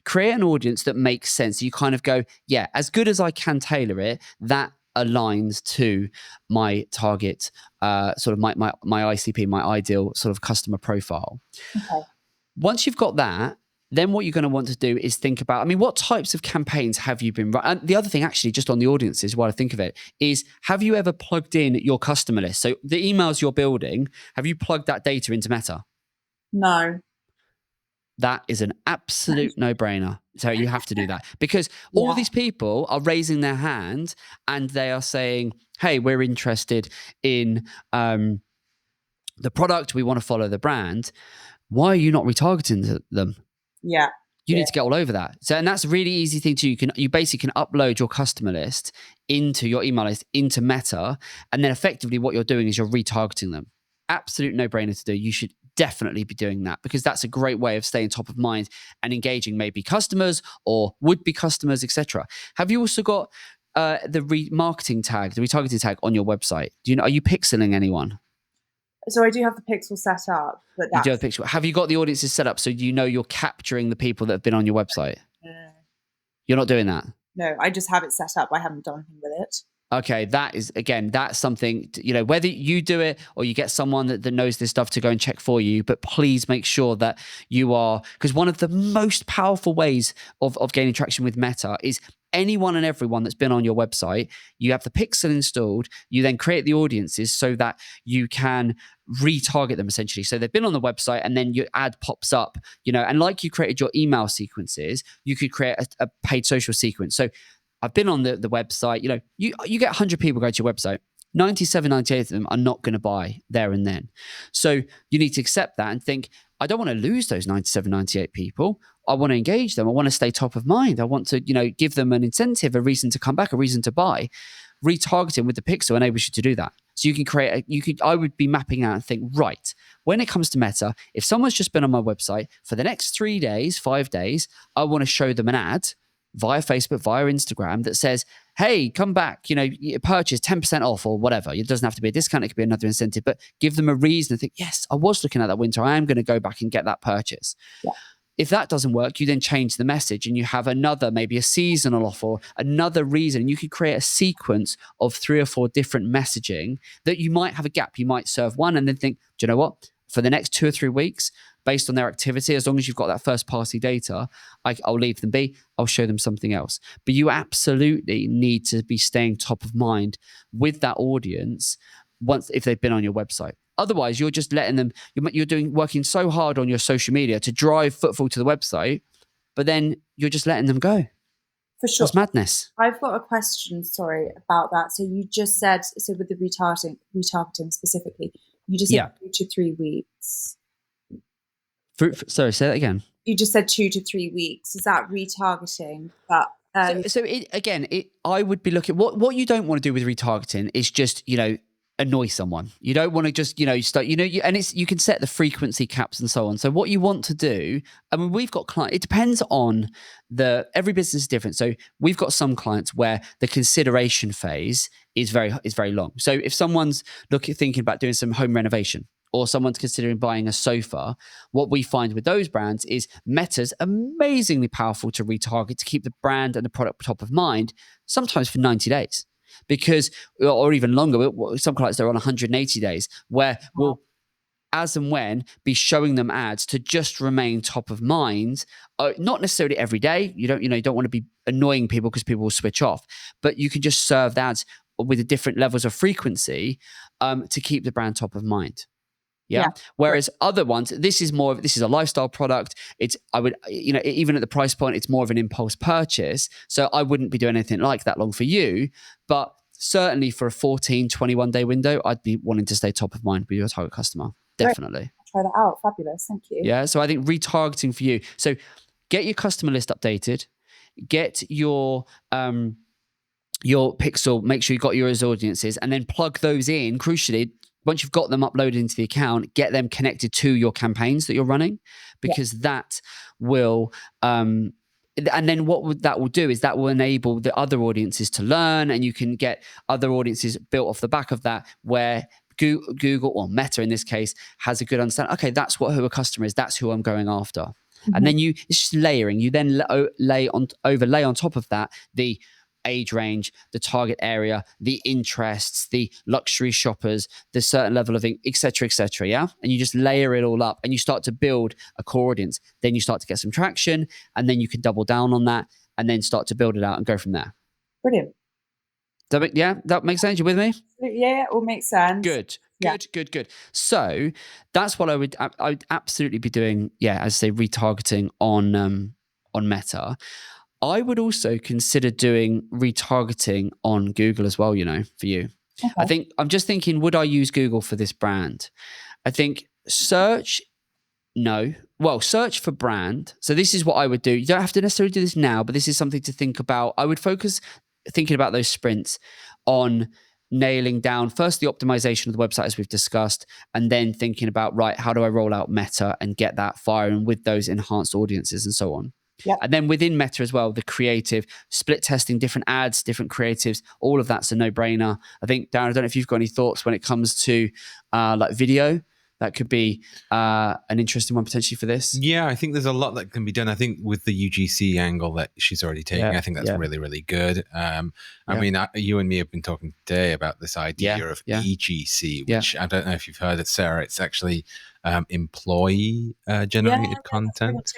create an audience that makes sense. You kind of go, yeah, as good as I can tailor it, that aligns to my target, sort of my ICP, my ideal sort of customer profile. Okay. Once you've got that, then what you're going to want to do is think about, what types of campaigns have you been running? And the other thing, actually, just on the audiences, while I think of it, is, have you ever plugged in your customer list? So the emails you're building, have you plugged that data into Meta? No. That is an absolute no-brainer. So you have to do that, because all these people are raising their hand and they are saying, hey, we're interested in the product. We want to follow the brand. Why are you not retargeting them? Yeah. You need to get all over that. So, and that's a really easy thing to do. You basically can upload your customer list into your email list, into Meta, and then effectively what you're doing is you're retargeting them. Absolute no-brainer to do. You should definitely be doing that, because that's a great way of staying top of mind and engaging maybe customers or would-be customers, etc. Have you also got the remarketing tag, the retargeting tag on your website? Are you pixeling anyone? So I do have the pixel set up, but you do have the pixel. Have you got the audiences set up so you're capturing the people that have been on your website? You're not doing that? No, I just have it set up. I haven't done anything with it. Okay, that's something, whether you do it or you get someone that knows this stuff to go and check for you, but please make sure that you are, because one of the most powerful ways of gaining traction with Meta is anyone and everyone that's been on your website. You have the pixel installed, you then create the audiences so that you can retarget them, essentially. So they've been on the website and then your ad pops up, and like you created your email sequences, you could create a paid social sequence. So I've been on the website, you get 100 people go to your website, 97, 98 of them are not going to buy there and then. So you need to accept that and think, I don't want to lose those 97, 98 people. I want to engage them. I want to stay top of mind. I want to, give them an incentive, a reason to come back, a reason to buy. Retargeting with the pixel enables you to do that. So you can I would be mapping out and think, right, when it comes to Meta, if someone's just been on my website for the next 3 days, 5 days, I want to show them an ad via Facebook, via Instagram that says, hey, come back, purchase 10% off or whatever. It doesn't have to be a discount. It could be another incentive, but give them a reason to think, yes, I was looking at that Wintour. I am going to go back and get that purchase. Yeah. If that doesn't work, you then change the message and you have another, maybe a seasonal offer, or another reason. You could create a sequence of 3 or 4 different messaging that you might have a gap. You might serve one and then think, do you know what? For the next 2 or 3 weeks, based on their activity, as long as you've got that first party data, I'll leave them be. I'll show them something else. But you absolutely need to be staying top of mind with that audience if they've been on your website. Otherwise, you're just letting them, working so hard on your social media to drive footfall to the website, but then you're just letting them go. For sure. That's madness. I've got a question, sorry, about that. So you just said, with the retargeting specifically, you just said 2 to 3 weeks. Sorry, say that again. You just said 2 to 3 weeks. Is that retargeting? I would be looking, what you don't want to do with retargeting is just, annoy someone. You don't want to just, start, you can set the frequency caps and so on. So what you want to do, we've got clients, it depends on every business is different. So we've got some clients where the consideration phase is very long. So if someone's thinking about doing some home renovation, or someone's considering buying a sofa, what we find with those brands is Meta's amazingly powerful to retarget, to keep the brand and the product top of mind, sometimes for 90 days. Because, or even longer, some clients are on 180 days, where as and when be showing them ads to just remain top of mind. Not necessarily every day. You don't want to be annoying people because people will switch off, but you can just serve ads with the different levels of frequency to keep the brand top of mind. Yeah. Whereas other ones, this is a lifestyle product. Even at the price point, it's more of an impulse purchase. So I wouldn't be doing anything like that long for you. But certainly for a 14, 21 day window, I'd be wanting to stay top of mind with your target customer. Definitely. I'll try that out. Fabulous. Thank you. Yeah. So I think retargeting for you. So get your customer list updated, get your pixel, make sure you've got your audiences, and then plug those in. Crucially, once you've got them uploaded into the account, get them connected to your campaigns that you're running, because that will and then that will do is that will enable the other audiences to learn, and you can get other audiences built off the back of that, where Google or Meta in this case has a good understanding. Okay, that's who a customer is. That's who I'm going after. Mm-hmm. And then it's just layering. You then overlay on top of that the age range, the target area, the interests, the luxury shoppers, the certain level of et cetera, yeah? And you just layer it all up and you start to build a core audience. Then you start to get some traction, and then you can double down on that and then start to build it out and go from there. Brilliant. That makes sense? You with me? Yeah, it all makes sense. Good. So that's what I'd absolutely be doing, as I say, retargeting on Meta. I would also consider doing retargeting on Google as well, for you. Okay. I think I'm just thinking, would I use Google for this brand? I think search, no. Well, search for brand. So this is what I would do. You don't have to necessarily do this now, but this is something to think about. I would focus thinking about those sprints on nailing down first the optimization of the website, as we've discussed, and then thinking about, right, how do I roll out Meta and get that firing with those enhanced audiences and so on. Yep. And then within Meta as well, the creative, split testing, different ads, different creatives, all of that's a no-brainer. I think, Darren, I don't know if you've got any thoughts when it comes to like video. That could be an interesting one potentially for this. Yeah, I think there's a lot that can be done. I think with the UGC angle that she's already taking, I think that's really, really good. I mean, you and me have been talking today about this idea of EGC, which I don't know if you've heard it, Sarah. It's actually employee generated content.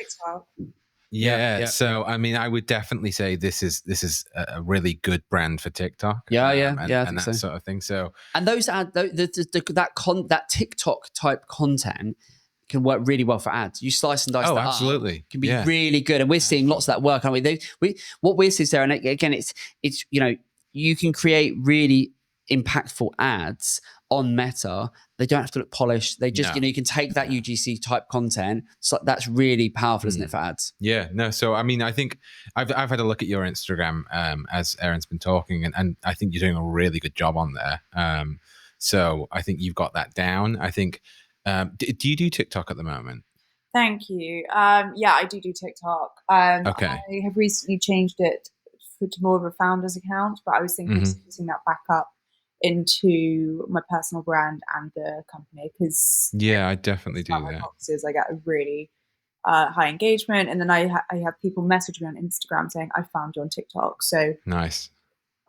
Yeah. So, I mean, I would definitely say this is a really good brand for TikTok. And that sort of thing. So, and those that TikTok type content can work really well for ads. You slice and dice that absolutely. Up, can be really good, and we're seeing lots of that work, aren't we? What we're seeing there, and again, it's you can create really impactful ads on Meta. They don't have to look polished. They just, you can take that UGC type content. So that's really powerful, isn't it, for ads? Yeah, no. So, I mean, I think I've had a look at your Instagram as Erin's been talking, and I think you're doing a really good job on there. So I think you've got that down. I think, do you do TikTok at the moment? Thank you. I do TikTok. Okay. I have recently changed it to more of a founder's account, but I was thinking of splitting that back up into my personal brand and the company, because I definitely do that. Boxes, I get a really high engagement, and then I have people message me on Instagram saying I found you on TikTok. So nice.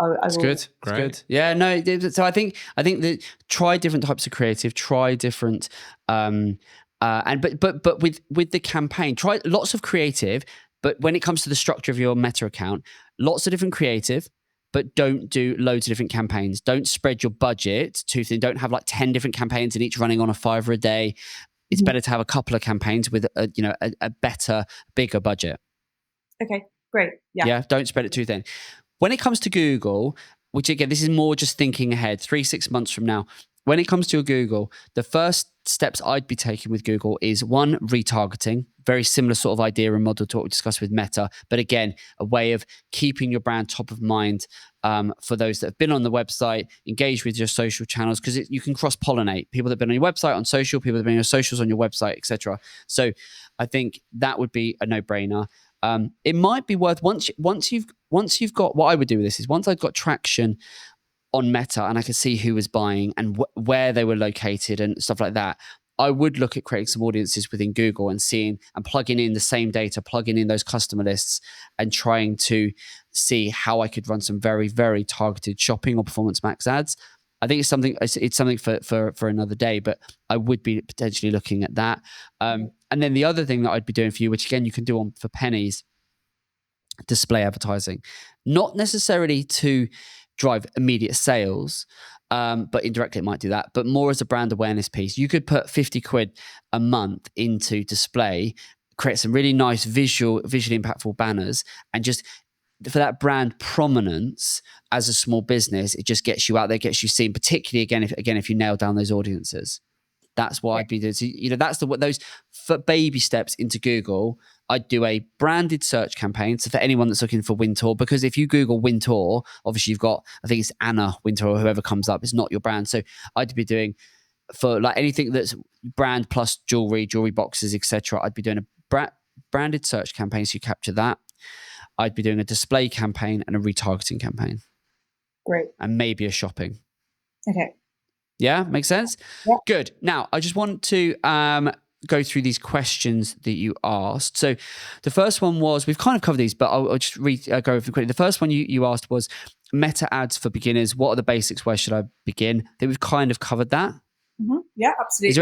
It's good. Great. It's good. Yeah, no. So I think that try different types of creative, try different, but with the campaign, try lots of creative. But when it comes to the structure of your Meta account, lots of different creative, but don't do loads of different campaigns. Don't spread your budget too thin. Don't have like 10 different campaigns and each running on $5 a day. It's better to have a couple of campaigns with a better, bigger budget. Okay, great. Yeah, don't spread it too thin. When it comes to Google, which again, this is more just thinking ahead, 3-6 months from now. When it comes to Google, the first steps I'd be taking with Google is one, retargeting, very similar sort of idea and model to what we discussed with Meta. But again, a way of keeping your brand top of mind for those that have been on the website, engage with your social channels, because you can cross-pollinate people that have been on your website on social, people that have been on your socials on your website, etc. So I think that would be a no-brainer. It might be worth once you've got, what I would do with this is once I've got traction on Meta and I could see who was buying and where they were located and stuff like that, I would look at creating some audiences within Google and seeing and plugging in the same data, plugging in those customer lists and trying to see how I could run some very, very targeted shopping or performance max ads I think it's something for another day, but I would be potentially looking at that. And then the other thing that I'd be doing for you, which again you can do for pennies, display advertising, not necessarily to drive immediate sales, but indirectly it might do that, but more as a brand awareness piece. You could put 50 quid a month into display, create some really nice visually impactful banners, and just for that brand prominence as a small business, it just gets you out there, gets you seen, particularly if you nail down those audiences. That's what I'd be doing. So, that's those for baby steps into Google. I'd do a branded search campaign. So for anyone that's looking for Wintour, because if you Google Wintour, obviously you've got, I think it's Anna Wintour or whoever comes up. It's not your brand. So I'd be doing for like anything that's brand plus jewelry boxes, etc. I'd be doing a branded search campaign. So you capture that. I'd be doing a display campaign and a retargeting campaign. Great. And maybe a shopping. Okay. Yeah, makes sense? Yeah. Good. Now, I just want to go through these questions that you asked. So the first one was, we've kind of covered these, but I'll just go over quickly. The first one you asked was meta ads for beginners. What are the basics? Where should I begin? I think we've kind of covered that. Mm-hmm. Yeah, absolutely. Is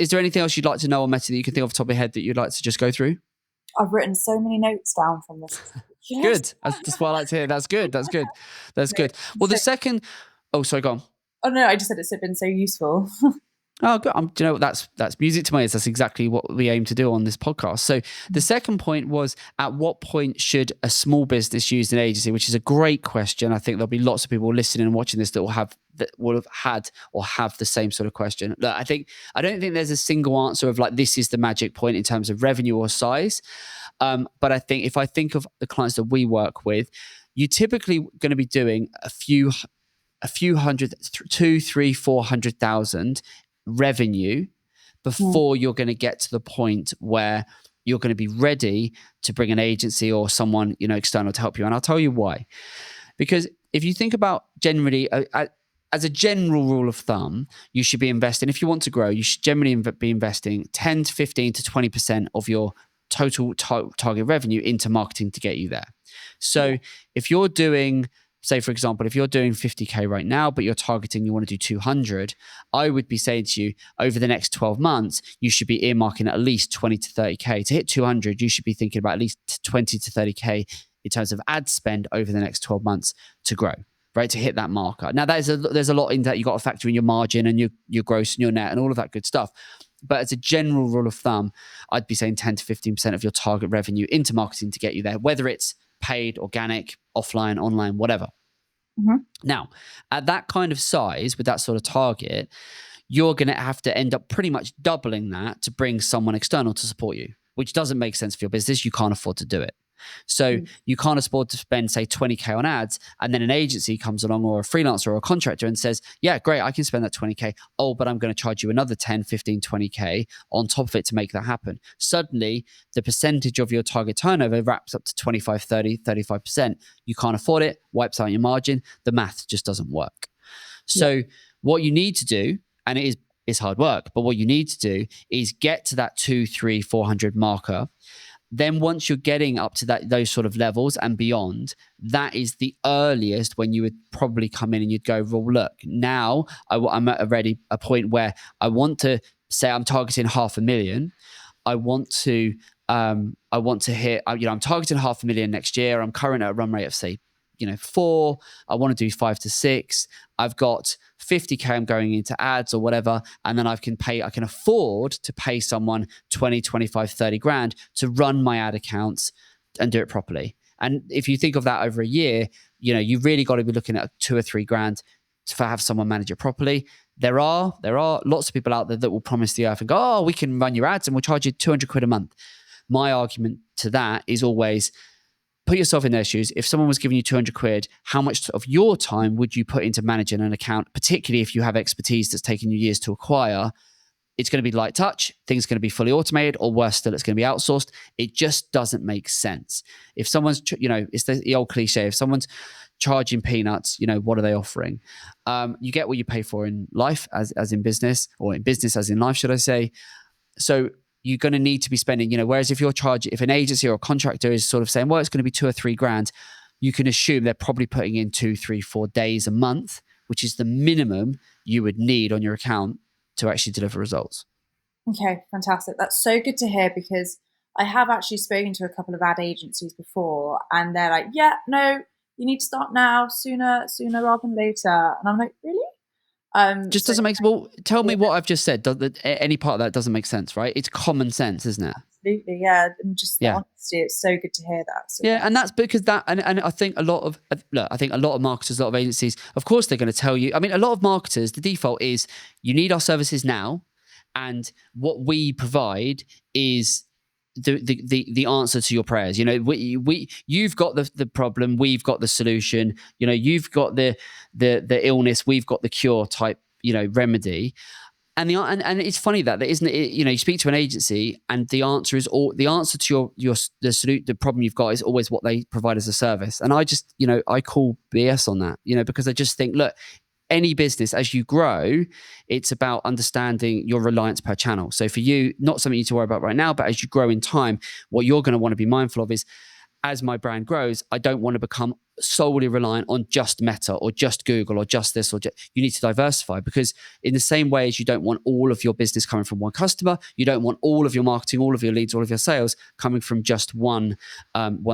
there anything else you'd like to know on meta that you can think off the top of your head that you'd like to just go through? I've written so many notes down from this. Yes. Good. That's what I like to hear. That's good. Good. Well, the second... Oh, sorry, go on. Oh, no, I just said it's been so useful. Oh, good. Do you know what? That's music to my ears. That's exactly what we aim to do on this podcast. So the second point was, at what point should a small business use an agency? Which is a great question. I think there'll be lots of people listening and watching this that will have had or have the same sort of question. Look, I don't think there's a single answer of like, this is the magic point in terms of revenue or size. But I think if I think of the clients that we work with, you're typically going to be doing a few hundred, 200,000, 300,000, 400,000 revenue before you're going to get to the point where you're going to be ready to bring an agency or someone external to help you. And I'll tell you why. Because if you think about generally, as a general rule of thumb, you should be investing, if you want to grow, you should generally be investing 10 to 15 to 20% of your total target revenue into marketing to get you there. So if you're doing, say, for example, if you're doing 50K right now, but you're targeting, you want to do 200, I would be saying to you, over the next 12 months, you should be earmarking at least 20 to 30K. To hit 200, you should be thinking about at least 20 to 30K in terms of ad spend over the next 12 months to grow, right? To hit that marker. Now, there's a lot in that. You've got to factor in your margin and your gross and your net and all of that good stuff. But as a general rule of thumb, I'd be saying 10 to 15% of your target revenue into marketing to get you there, whether it's paid, organic, offline, online, whatever. Mm-hmm. Now, at that kind of size, with that sort of target, you're going to have to end up pretty much doubling that to bring someone external to support you, which doesn't make sense for your business. You can't afford to do it. So you can't afford to spend, say, 20K on ads, and then an agency comes along, or a freelancer or a contractor, and says, yeah, great, I can spend that 20K. Oh, but I'm going to charge you another 10, 15, 20K on top of it to make that happen. Suddenly, the percentage of your target turnover wraps up to 25, 30, 35%. You can't afford it, wipes out your margin. The math just doesn't work. So what you need to do, and it is hard work, but what you need to do is get to that 200, 300, 400 marker. Then once you're getting up to those sort of levels and beyond, that is the earliest when you would probably come in and you'd go, well, look, now I'm at a point where I want to say I'm targeting 500,000. I want to hit, I'm targeting 500,000 next year. I'm currently at a run rate of, say, 4. I want to do 5 to 6. I've got 50K I'm going into ads or whatever, and then I can afford to pay someone 20, 25, 30 grand to run my ad accounts and do it properly. And if you think of that over a year, you've really got to be looking at 2 or 3 grand to have someone manage it properly. There are lots of people out there that will promise the earth and go, oh, we can run your ads and we'll charge you 200 quid a month. My argument to that is always, put yourself in their shoes. If someone was giving you 200 quid, how much of your time would you put into managing an account, particularly if you have expertise that's taken you years to acquire? It's going to be light touch. Things are going to be fully automated, or worse still, it's going to be outsourced. It just doesn't make sense. If someone's, it's the old cliche, if someone's charging peanuts, what are they offering? You get what you pay for in life as in business, or in business as in life, should I say. So you're going to need to be spending, whereas if an agency or a contractor is sort of saying, well, it's going to be 2 or 3 grand, you can assume they're probably putting in 2, 3, 4 days a month which is the minimum you would need on your account to actually deliver results. Okay, fantastic. That's so good to hear, because I have actually spoken to a couple of ad agencies before, and they're like, yeah, no, you need to start now, sooner rather than later. And I'm like, really? Just doesn't make sense. Well, tell me what I've just said. Any part of that doesn't make sense, right? It's common sense, isn't it? Absolutely, yeah. And just the honesty, it's so good to hear that. So and that's because and I think a lot of marketers, a lot of agencies, of course, they're going to tell you. I mean, a lot of marketers, the default is you need our services now, and what we provide is the answer to your prayers. You know, you've got the problem, we've got the solution. You know, you've got the illness, we've got the cure type, you know, remedy. And and it's funny that there isn't it, you know, you speak to an agency and the answer to the problem you've got is always what they provide as a service. And I just, you know, I call BS on that, you know, because I just think, look, any business, as you grow, it's about understanding your reliance per channel. So for you, not something you need to worry about right now, but as you grow in time, what you're going to want to be mindful of is, as my brand grows, I don't want to become solely reliant on just Meta or just Google or just this or you need to diversify, because in the same way as you don't want all of your business coming from one customer, you don't want all of your marketing, all of your leads, all of your sales coming from just one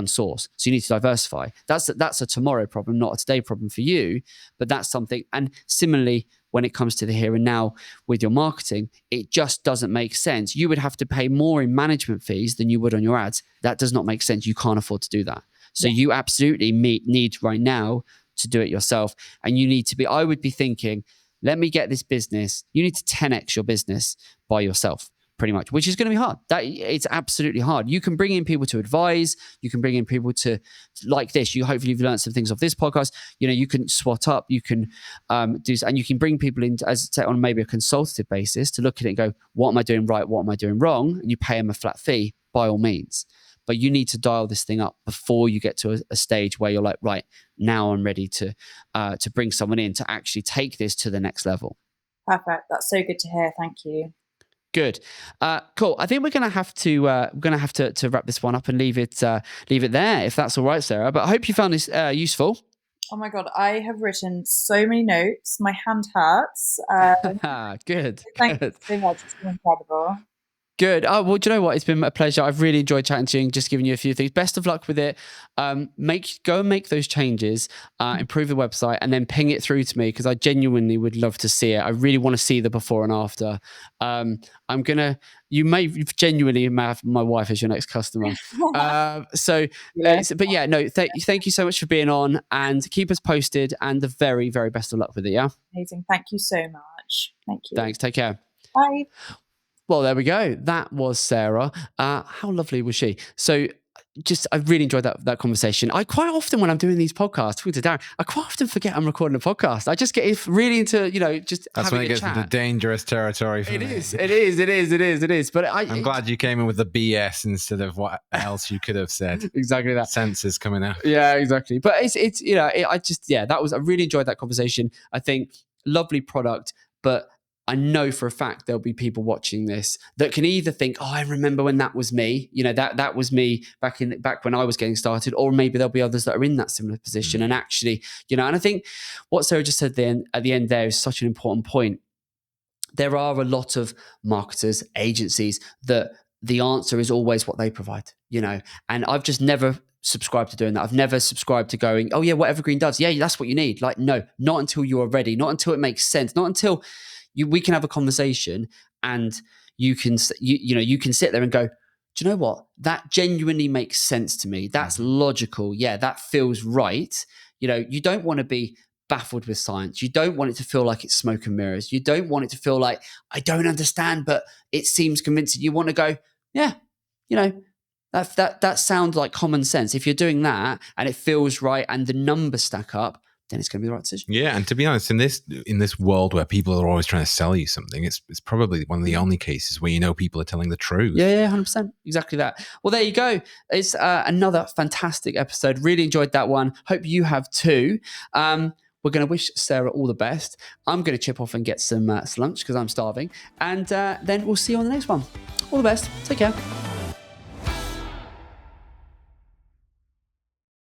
source. So you need to diversify. That's a tomorrow problem, not a today problem for you, but that's something. And similarly, when it comes to the here and now with your marketing, it just doesn't make sense. You would have to pay more in management fees than you would on your ads. That does not make sense. You can't afford to do that. So you absolutely need right now to do it yourself. And you need to be, I would be thinking, let me get this business. You need to 10x your business by yourself, pretty much, which is going to be hard. It's absolutely hard. You can bring in people to advise. You can bring in people to like this. Hopefully you've learned some things off this podcast. You know, you can swat up. You can do, and you can bring people in on maybe a consultative basis to look at it and go, what am I doing right? What am I doing wrong? And you pay them a flat fee by all means. But you need to dial this thing up before you get to a stage where you're like, right, now I'm ready to bring someone in to actually take this to the next level. Perfect. That's so good to hear. Thank you. Good. Cool. I think we're going to have to wrap this one up and leave it there, if that's all right, Sarah. But I hope you found this useful. Oh my God, I have written so many notes. My hand hurts. Good. Thank you so much. It's been incredible. Good. Oh, well, do you know what? It's been a pleasure. I've really enjoyed chatting to you and just giving you a few things. Best of luck with it. Go and make those changes, improve the website, and then ping it through to me, because I genuinely would love to see it. I really want to see the before and after. You may genuinely have my wife as your next customer. But yeah, no, thank you so much for being on, and keep us posted, and the very, very best of luck with it. Yeah. Amazing. Thank you so much. Thank you. Thanks. Take care. Bye. Well, there we go. That was Sarah. How lovely was she? So I really enjoyed that conversation. I quite often, when I'm doing these podcasts, talking to Darren, I quite often forget I'm recording a podcast. I just get really into, just that's having when it gets into dangerous territory for me. It is. But I'm glad you came in with the BS instead of what else you could have said. Exactly that. Senses coming out. Yeah, exactly. But I really enjoyed that conversation. I think lovely product, but I know for a fact there'll be people watching this that can either think, oh, I remember when that was me, that was me back when I was getting started, or maybe there'll be others that are in that similar position. And actually, and I think what Sarah just said then at the end there is such an important point. There are a lot of marketers, agencies that the answer is always what they provide, and I've just never subscribed to doing that. I've never subscribed to going, oh yeah, what Evergreen does. Yeah, that's what you need. Like, no, not until you are ready, not until it makes sense, not until we can have a conversation and you can sit there and go, do you know what? That genuinely makes sense to me. That's logical. Yeah, that feels right. You don't want to be baffled with science. You don't want it to feel like it's smoke and mirrors. You don't want it to feel like, I don't understand, but it seems convincing. You want to go, yeah, that sounds like common sense. If you're doing that and it feels right and the numbers stack up, then it's going to be the right decision. Yeah, and to be honest, in this world where people are always trying to sell you something, it's probably one of the only cases where people are telling the truth. Yeah, 100%. Exactly that. Well, there you go. It's another fantastic episode. Really enjoyed that one. Hope you have too. We're going to wish Sarah all the best. I'm going to chip off and get some lunch because I'm starving. And then we'll see you on the next one. All the best. Take care.